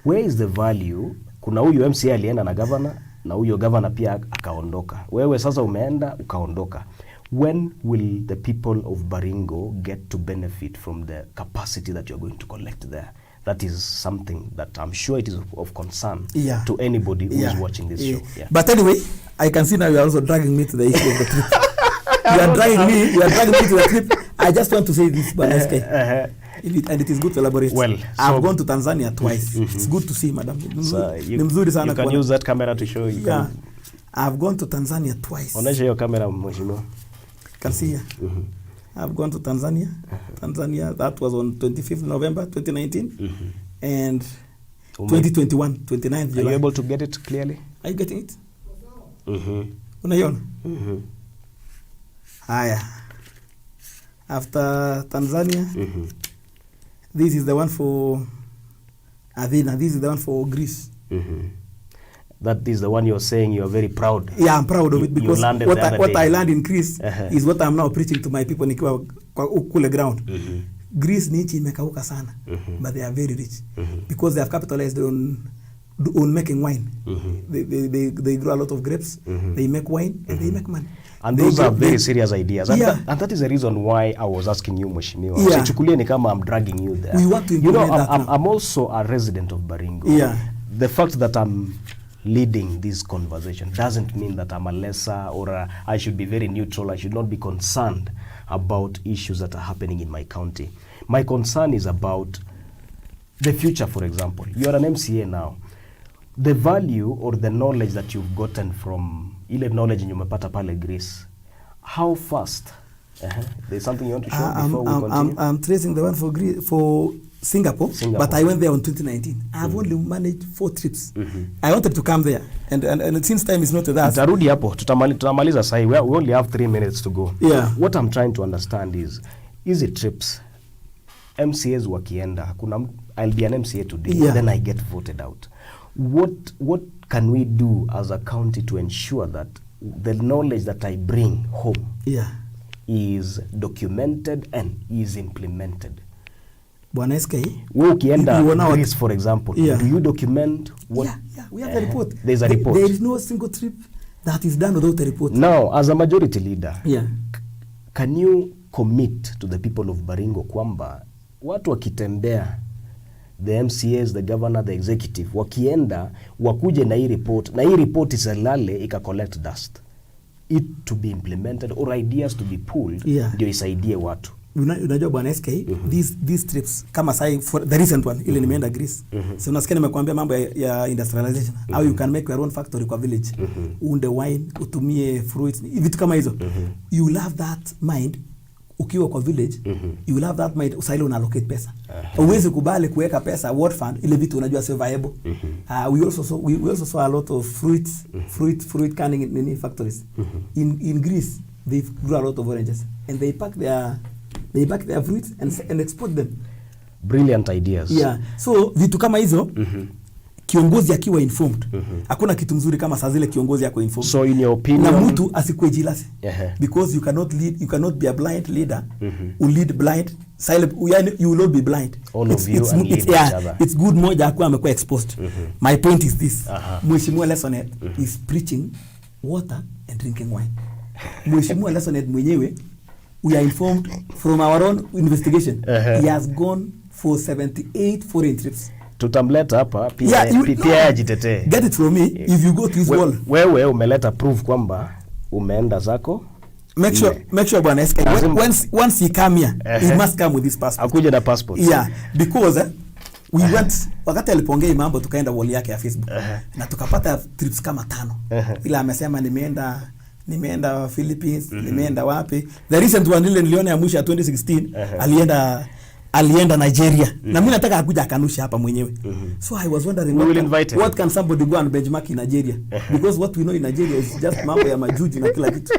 Where is the value? Kuna huyu MCA alienda na governor, na huyo governor pia akaondoka. Wewe sasa umeenda ukaondoka. When will the people of Baringo get to benefit from the capacity that you're going to collect there? That is something that I'm sure it is of concern to anybody who is watching this show. Yeah. But anyway, I can see now you are also dragging me to the issue of the trip. You are dragging me to the trip. I just want to say this, but and it is good to elaborate. Well, I've gone to Tanzania twice. It's good to see, madam. So you can use that camera to show you. Yeah. I've gone to Tanzania twice. Onesha hiyo camera mheshimiwa. Can see here. I've gone to Tanzania. Tanzania, that was on 25th November 2019 and 2021, 29th July. Are you able to get it clearly? Are you getting it? Unaiona? Haya. After Tanzania, this is the one for Ravine. This is the one for Greece. That is the one you're saying you're very proud. Yeah, I'm proud of it because what I learned in Greece is what I'm now preaching to my people nikiwa kule ground. Greece ni nchi imekauka sana, but they are very rich because they have capitalized on making wine. They grow a lot of grapes, they make wine, and they make money. And those are very serious ideas. And that is the reason why I was asking you, Mheshimiwa. Sichukulie ni kama I'm dragging you there. We want to implement that. I'm also a resident of Baringo. The fact that I'm leading this conversation doesn't mean that I'm a lesser or I should be very neutral. I should not be concerned about issues that are happening in my county. My concern is about the future, for example. You're an MCA now. The value or the knowledge that you've gotten from ile knowledge umepata pale Greece, how fast? There's something you want to show before we continue? I'm tracing the one for Singapore, but I went there in 2019. I've only managed 4 trips. I wanted to come there, and since time is not with us. Tarudi hapo, tutamaliza sahi. We only have 3 minutes to go. Yeah. What I'm trying to understand is it trips, MCAs wakienda, I'll be an MCA today, then I get voted out. What can we do as a county to ensure that the knowledge that I bring home is documented and is implemented? Bwana SK, wewe ukienda Greece, for example, do you document what? We have a report. There's a report. There is no single trip that is done without a report. Now, as a majority leader, can you commit to the people of Baringo kwamba watu wakitembea, the MCAs, the governor, the executive, wakienda wakuje na hii report isalale ika collect dust, it to be implemented or ideas to be pulled, ndio isaidie watu. Unajua bwana SK, these trips kama sai for the recent one ile nimeenda Greece. So unasikia nimekuambia mambo ya industrialization, how you can make your own factory kwa village, uunde wine, utumie fruits, vitu kama hizo. You will have that mind ukiwa kwa village, you will have that mind usaili una allocate pesa. Uwezi kubali kuweka pesa what fund ile vitu unajua sio viable. We also saw a lot of fruit canning in factories. In Greece they grow a lot of oranges and they pack their fruits and export them. Brilliant ideas. Yeah. So vitu kama hizo kiongozi akiwa informed. Hakuna kitu mzuri kama saa zile kiongozi yako informed. So in your opinion, na mtu asikue jealous. Because you cannot be a blind leader who lead blind. Silent, you will not be blind. All of you and lead each other. It's good moja akuwa amekuwa exposed. My point is this. Mheshimiwa Lesonet is preaching water and drinking wine. Mheshimiwa Lesonet mwenyewe, we are informed from our own investigation. He has gone for 78 foreign trips. Tutamleta hapa pia ajitetee. Get it from me. If you go to his wall. Wewe umeleta proof kwamba umeenda zako. Make sure bwana SK, once he come here, he must come with his passport. Akuje na passport. Yeah, because we went wakati alipongea mambo tukaenda wall yake ya Facebook. Na tukapata trips kama 5. Ila amesema nimeenda Philippines, nimeenda wapi. The recent one ile niliona ya mwisho ya 2016, alienda Nigeria. Na mimi nataka akuja akanusha hapa mwenyewe. So I was wondering what can somebody go and benchmark in Nigeria? Because what we know in Nigeria is just mambo ya majuju na kila kitu.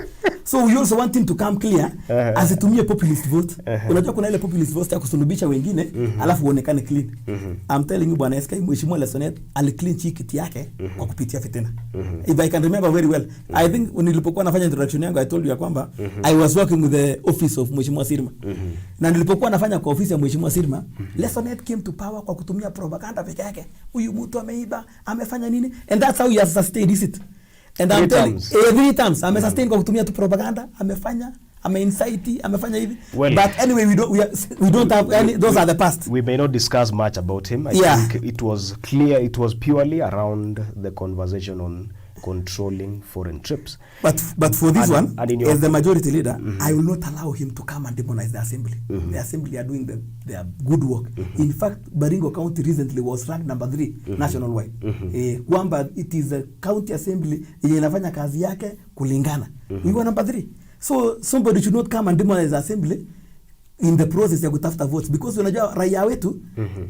So we also want him to come clear asitumie populist vote. Unajua kuna ile populist vote ya kusulubisha wengine alafu uonekane clean. I'm telling you bwana SK mheshimiwa Lesonet aliclean kiti yake kwa kupitia fitina. If I can remember very well, I think nilipokuwa nafanya introduction yangu I told you ya kwamba I was working with the office of mheshimiwa Sirma. Na nilipokuwa nafanya kwa ofisi ya mheshimiwa Sirma, Lesonet came to power kwa kutumia propaganda peke yake. Huyu mtu ameiba, amefanya nini? And that's how he has sustained it. And I'm telling every time sustain kwa kutumia tu propaganda, amefanya, incite, amefanya hivi. Well, but anyway we don't have any, those are the past. We may not discuss much about him. I think it was clear it was purely around the conversation on controlling foreign trips. But for this one, as the majority leader, I will not allow him to come and demonize the assembly. The assembly are doing their good work. In fact, Baringo County recently was ranked number 3 nationwide. Kwamba it is a county assembly yenye inafanya kazi yake kulingana. We were number 3. So somebody should not come and demonize the assembly in the process ya kutafuta votes, because unajua raia wetu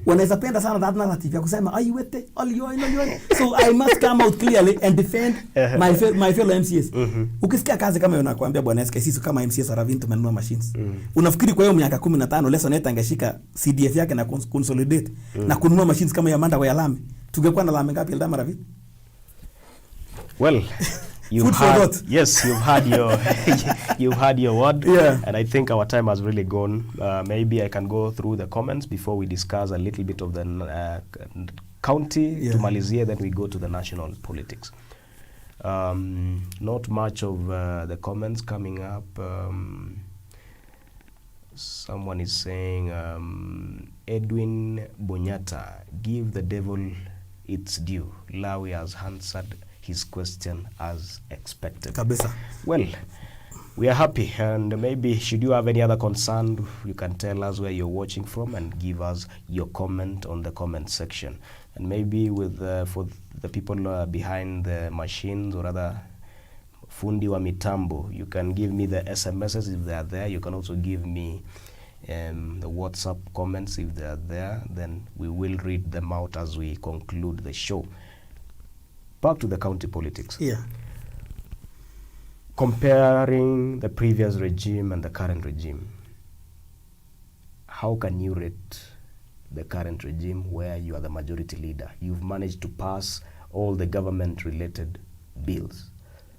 wanaweza penda sana that narrative ya kusema aiwete aliyoina. So I must come out clearly and defend my fellow MCS. Ukisikia kazi kama unakuambia bwana SK sisi kama MCS Ravine tumenunua machines. Unafikiri kwa hiyo miaka 15 Lesonet angeshika CDF yake na consolidate na kununua machines kama ya Manda kwa Lami, tungekuwa na Lami ngapi Eldama Ravine? Well, you've had your word, and I think our time has really gone. Maybe I can go through the comments before we discuss a little bit of the county tumalizie, then we go to the national politics. Not much of the comments coming up. Someone is saying, Edwin Bonyata, give the devil its due. Lawi has answered his question as expected. Kabisa. Well, we are happy, and maybe should you have any other concern, you can tell us where you're watching from and give us your comment on the comment section. And maybe with for the people behind the machines or other fundi wa mitambo, you can give me the SMSs if they are there. You can also give me the WhatsApp comments if they are there. Then we will read them out as we conclude the show. Back to the county politics. Yeah. Comparing the previous regime and the current regime, how can you rate the current regime where you are the majority leader? You've managed to pass all the government-related bills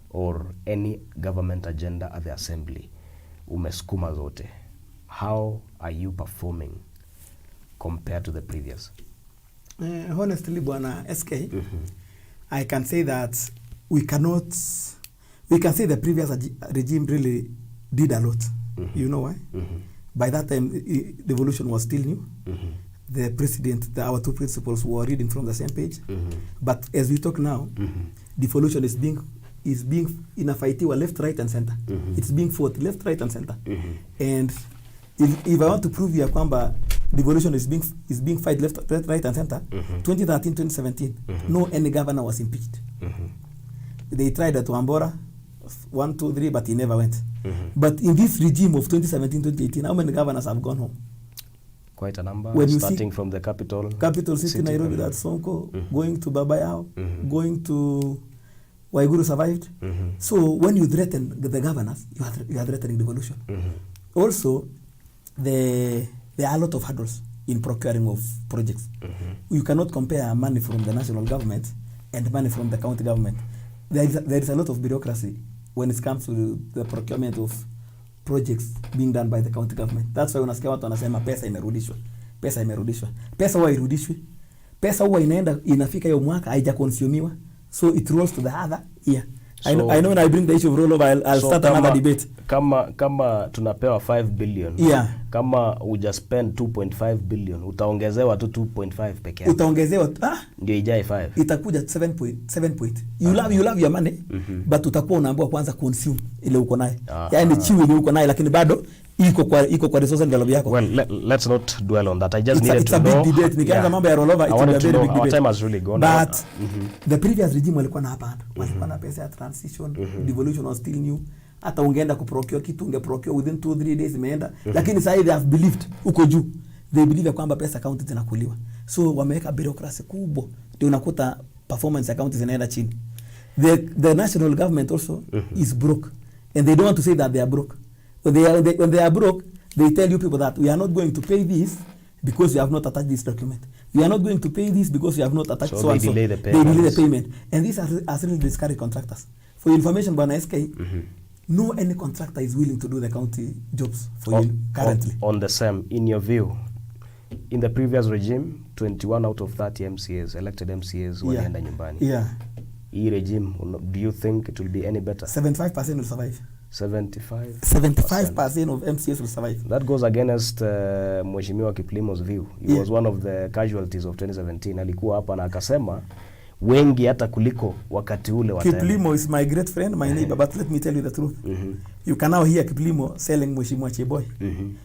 or any government agenda at the assembly. Umeskuma zote. How are you performing compared to the previous? Honestly, bwana SK, I can say that we can say the previous regime really did a lot. You know why? By that time, the devolution was still new. The president, our two principals were reading from the same page. But as we talk now, devolution is being inafightiwa left, right, and center. It's being fought left, right, and center. And if I want to prove you kwamba devolution is being fight left, right, and center, 2013, 2017, no any governor was impeached. They tried at Wambora, 1, 2, 3, but he never went. But in this regime of 2017, 2018, how many governors have gone home? Quite a number, when starting from the capital city Nairobi, that's Sonko, going to Babayao, going to Waiguru survived. So when you threaten the governors, you are threatening devolution. Also, there are a lot of hurdles in procuring of projects. You cannot compare money from the national government and money from the county government. There is a lot of bureaucracy when it comes to the procurement of projects being done by the county government. That's why unasikia watu wanasema pesa imerudishwa. Pesa huwa irudishwi. Pesa huwa inafika hiyo mwaka haijakonsumiwa. So it rolls to the other year. So, I know when I bring the issue of rollover, I'll start another debate. Kama tunapewa 5 billion, kama uja spend 2.5 billion, utaongezewa tu 2.5 peke yake. Utaongezewa ndio ijae 5. Itakuja 7 point. You love your money, but utakuwa unaambiwa kwanza consume ile uko nayo. Yaani chiwi ile uko nayo, lakini bado iko kwa resource envelope yako. Well, let's not dwell on that. I just needed to know. It's a big debate. Nikianza mambo ya rollover, it's a very big debate. Our time has really gone. But the previous regime walikuwa na hapa. Walikuwa na pesa ya transition, devolution was still new. Hata ungeenda kuprocure kitu ungeprocure within 2-3 days imeenda. Lakini sasa they have believed uko juu. They believe kwamba pesa county zinakuliwa. So wameweka bureaucracy kubwa. Ndio unakuta performance ya county zinaenda chini. The national government also is broke. And they don't want to say that they are broke. When they are broke, they tell you people that we are not going to pay this because you have not attached this document. We are not going to pay this because you have not attached so and so. They delay the payment. And these are really discouraged contractors. For information, Bwana SK, no any contractor is willing to do the county jobs for you currently. On the same, in your view, in the previous regime, 21 out of 30 MCAs, elected MCAs, walienda nyumbani. Yeah. Hii regime, do you think it will be any better? 75% will survive. 75% of MCAs will survive. That goes against Mheshimiwa Kiplimo's view. He was one of the casualties of 2017. Alikuwa hapa na akasema wengi hata kuliko wakati ule wa Kiplimo is my great friend, my neighbor, but let me tell you the truth. You can now hear Kiplimo selling Mheshimiwa Cheboy.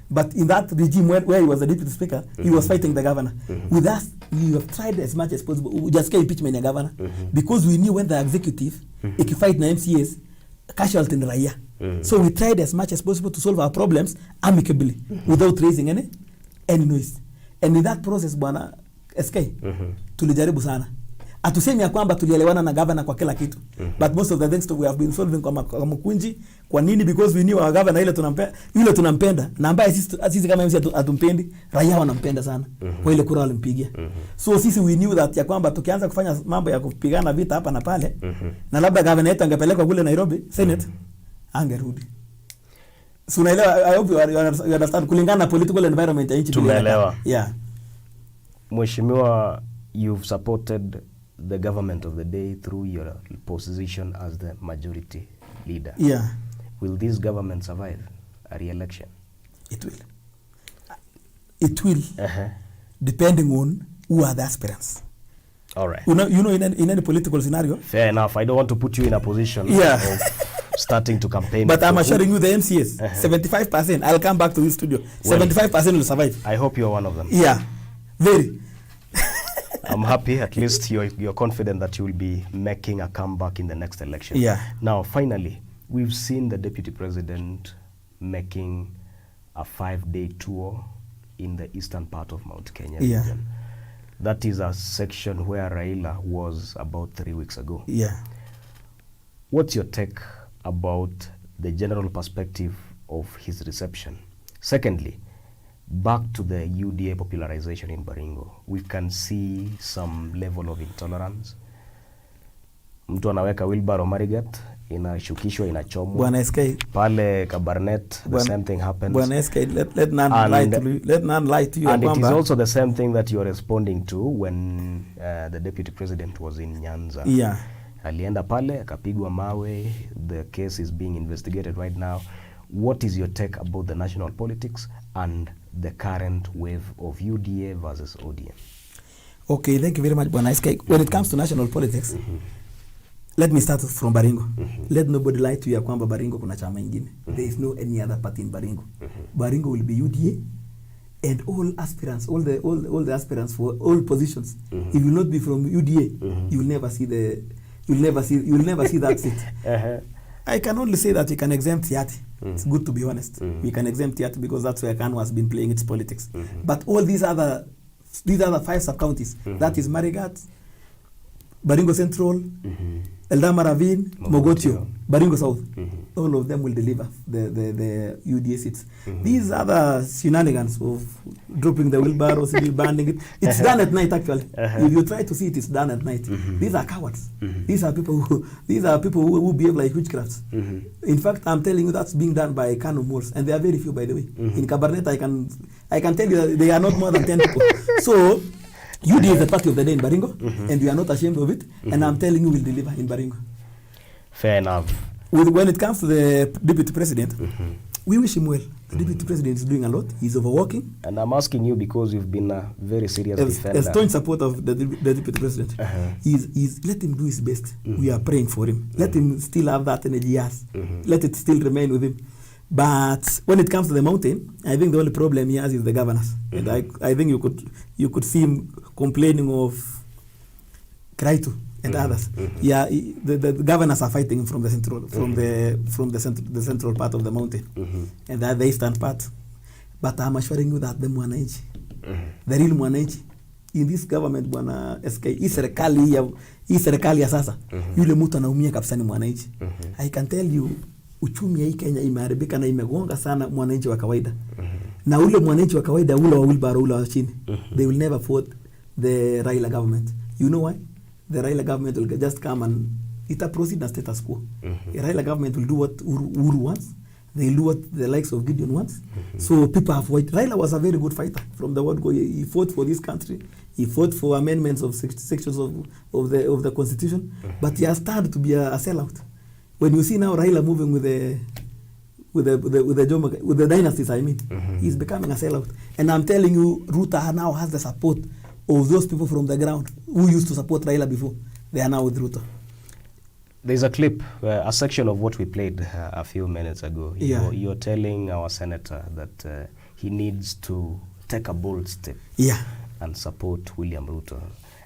But in that regime where he was the deputy speaker, he was fighting the governor. With us, we have tried as much as possible. We just can't impeachment the governor. Because we knew when the executive, ikifight na MCAs, casualty ni raia. So we tried as much as possible to solve our problems amicably without raising any noise. And in that process, Bwana SK, tulijaribu sana. Atusemi ya kwamba tulielewana na governor kwa kila kitu. But most of the things we have been solving kwa mkunji. Kwa nini? Because we knew our governor ile tunampenda. Na ambaye sisi kama MC atumpendi, raia wanampenda sana. Kwa ile kura walimpigia. So sisi we knew that ya kwamba tukianza kufanya mambo ya kupigana vita hapa na pale, na labda governor yetu angepelekwa kule Nairobi Senate, angerudi. So unaelewa, I hope you understand kulingana na political environment ya nchi. Tumeelewa. Yeah. Mheshimiwa, you've supported the government of the day through your position as the majority leader. Yeah. Will this government survive a re-election? It will. It will, depending on who are the aspirants. All right. You know, in any political scenario. Fair enough. I don't want to put you in a position of starting to campaign. But I'm assuring you the MCAs, 75%. I'll come back to this studio. 75% will survive. I hope you're one of them. Yeah. Very. I'm happy. At least you're confident that you will be making a comeback in the next election. Yeah. Now, finally, we've seen the Deputy President making a 5-day tour in the eastern part of Mount Kenya region. That is a section where Raila was about 3 weeks ago. Yeah. What's your take about the general perspective of his reception? Secondly, back to the UDA popularization in Baringo, we can see some level of intolerance. Mtu anaweka wheelbarrow Marigat, inashukishwa, inachomwa. Bwana SK. Pale Kabarnet, the same thing happens. Bwana SK, let none lie to you. And it is also the same thing that you are responding to when the Deputy President was in Nyanza. Yeah. Alienda pale, akapigwa mawe. The case is being investigated right now. What is your take about the national politics and the current wave of UDA versus ODM? Okay, thank you very much, Bwana SK. When it comes to national politics, let me start from Baringo. Let nobody lie to you kwamba Baringo kuna chama ingine. There is no any other party in Baringo. Baringo will be UDA, and all aspirants, all the aspirants for all positions. If you will not be from UDA, you will never see that seat. I can only say that we can exempt Yati. It's good to be honest. We can exempt Yati because that's where Kanu has been playing its politics. But all these other 5 sub-counties, that is Marigat, Baringo Central, Eldama Ravine, Mogotio, Baringo South, all of them will deliver the UDA seats. These other shenanigans of dropping the wheelbarrows, banning it, it's done at night actually. If you try to see it, it's done at night. These are cowards. These are people who behave like witchcrafts. In fact, I'm telling you that's being done by Kanu Moors, and they are very few, by the way. In Kabarnet, I can tell you they are not more than 10 people. So UD is the party of the day in Baringo, and we are not ashamed of it, and I'm telling you we'll deliver in Baringo. Fair enough. When it comes to the Deputy President, we wish him well. The Deputy President is doing a lot. He's overworking. And I'm asking you because you've been a very serious defender. A staunch supporter of the Deputy President. Let him do his best. We are praying for him. Let him still have that energy he has. Let it still remain with him. But when it comes to the mountain, I think the only problem he has is the governors. And I think you could see him complaining of Kericho and others. Yeah, the governors are fighting him from the central part of the mountain, and the eastern part. But I'm assuring you that the mwananchi, the real mwananchi in this government, Bwana SK, hii serikali ya sasa, yule mtu anaumia kabisa ni mwananchi. I can tell you uchumi ya hii Kenya imeharibika na imegonga sana mwananchi wa kawaida. Na ule mwananchi wa kawaida ule wa wheelbarrow ule wa chini, they will never vote the Raila government. You know why? The Raila government will just come and it proceed as status quo. The Raila government will do what Uhuru wants. They will do what the likes of Gideon wants. So people have waited. Raila was a very good fighter from the word go. He fought for this country. He fought for amendments of sections of the constitution. But he has started to be a sellout. When you see now Raila moving with the dynasties, I mean, he's becoming a sellout. And I'm telling you, Ruto now has the support of those people from the ground who used to support Raila before. They are now with Ruto. There's a clip, a section of what we played a few minutes ago. You're telling our senator that he needs to take a bold step and support William Ruto.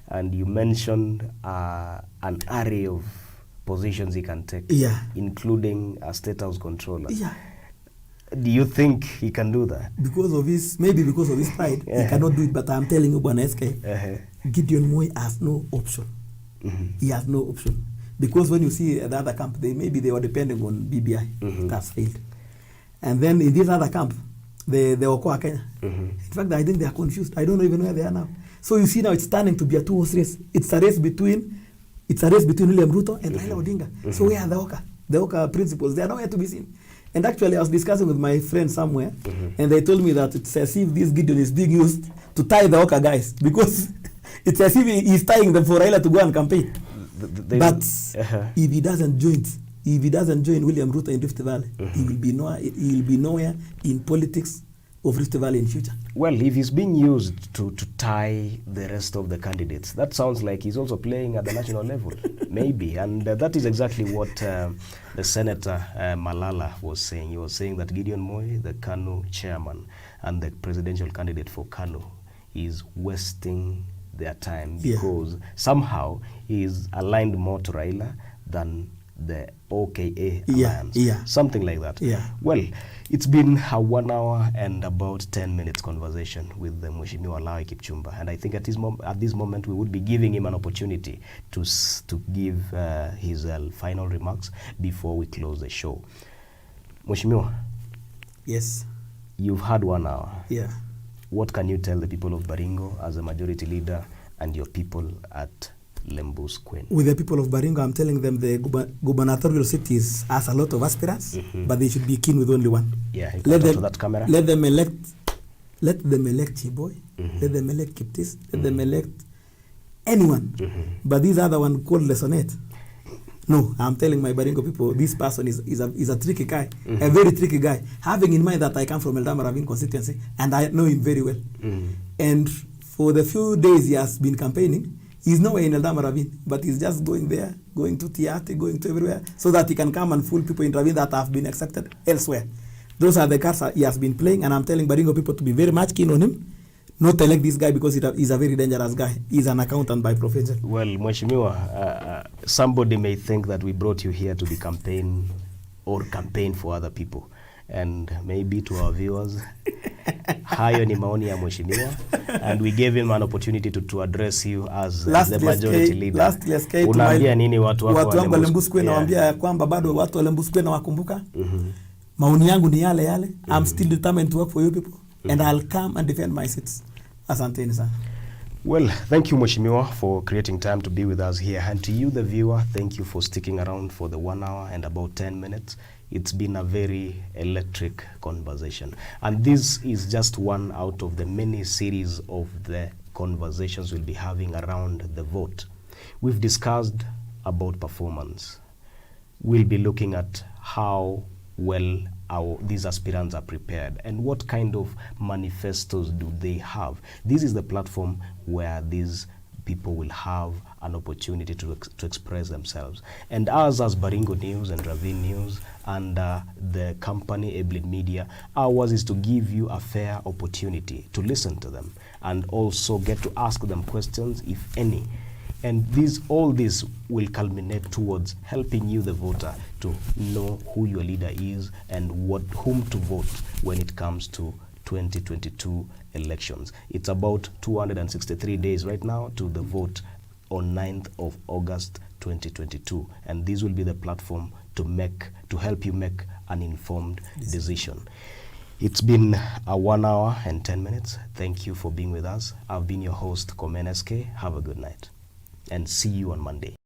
And you mentioned an array of positions he can take, including a Statehouse controller. Do you think he can do that? Because of his pride, he cannot do it. But I'm telling you, Bwana SK, Gideon Moi has no option. He has no option. Because when you see the other camp, they were depending on BBI. That's failed. And then in this other camp, the Okoa Kenya. In fact, I think they are confused. I don't even know where they are now. So you see now it's turning to be a two-horse race. It's a race between William Ruto and Raila Odinga. So where are the Oka? The Oka principles, they are nowhere to be seen. And actually, I was discussing with my friend somewhere, and they told me that it's as if this Gideon is being used to tie the Oka guys, because it's as if he's tying them for Raila to go and campaign. But if he doesn't join William Ruto in Rift Valley, he will be nowhere in politics of Rift Valley in future. Well, if he's being used to tie the rest of the candidates, that sounds like he's also playing at the national level, maybe. And that is exactly what the Senator Malala was saying. He was saying that Gideon Moi, the KANU chairman and the presidential candidate for KANU, is wasting their time because somehow he is aligned more to Raila than the OKA alliance. Something like that. Well, it's been a 1 hour and about 10 minutes conversation with the Mheshimiwa Lawi Kipchumba, and I think at this moment we would be giving him an opportunity to give his final remarks before we close the show. Mheshimiwa. Yes. You've had 1 hour. What can you tell the people of Baringo as a majority leader and your people at Lembu's Queen? With the people of Baringo, I'm telling them the gubernatorial cities has a lot of aspirants, but they should be keen with only one. Let them elect Chiboy, let them elect Kiptis, let them elect anyone. But these other one called Lesonet. No, I'm telling my Baringo people, this person is a tricky guy, a very tricky guy. Having in mind that I come from Ravine constituency and I know him very well. And for the few days he has been campaigning, he's nowhere in Ravine, but he's just going there, going to Tiati, going to everywhere, so that he can come and fool people in Ravine that have been accepted elsewhere. Those are the cards he has been playing, and I'm telling Baringo people to be very much keen on him. Not elect this guy because he's a very dangerous guy. He's an accountant by profession. Well, Mheshimiwa, somebody may think that we brought you here to be campaign for other people. And maybe to our viewers, hayo ni maoni ya Mheshimiwa, and we gave him an opportunity to address you as the majority leader. Unaambia nini watu wako wa Lembu's Queen? Nawaambia kwamba bado watu wa Lembu's Queen wakumbuka. Maoni yangu ni yale. I'm still determined to work for you people, and I'll come and defend my seats. Asanteni sana. Well, thank you, Mheshimiwa, for creating time to be with us here. And to you, the viewer, thank you for sticking around for the 1 hour and about 10 minutes. It's been a very electric conversation. And this is just one out of the many series of the conversations we'll be having around the vote. We've discussed about performance. We'll be looking at how well these aspirants are prepared and what kind of manifestos do they have. This is the platform where these people will have an opportunity to express themselves. And us as Baringo News and Ravine News and the company Eblit Media, ours is to give you a fair opportunity to listen to them and also get to ask them questions, if any. And all this will culminate towards helping you, the voter, to know who your leader is and whom to vote when it comes to 2022 elections. It's about 263 days right now to the vote on 9th of August 2022. And this will be the platform to help you make an informed decision. It's been a 1 hour and 10 minutes. Thank you for being with us. I've been your host, Komen SK. Have a good night and see you on Monday.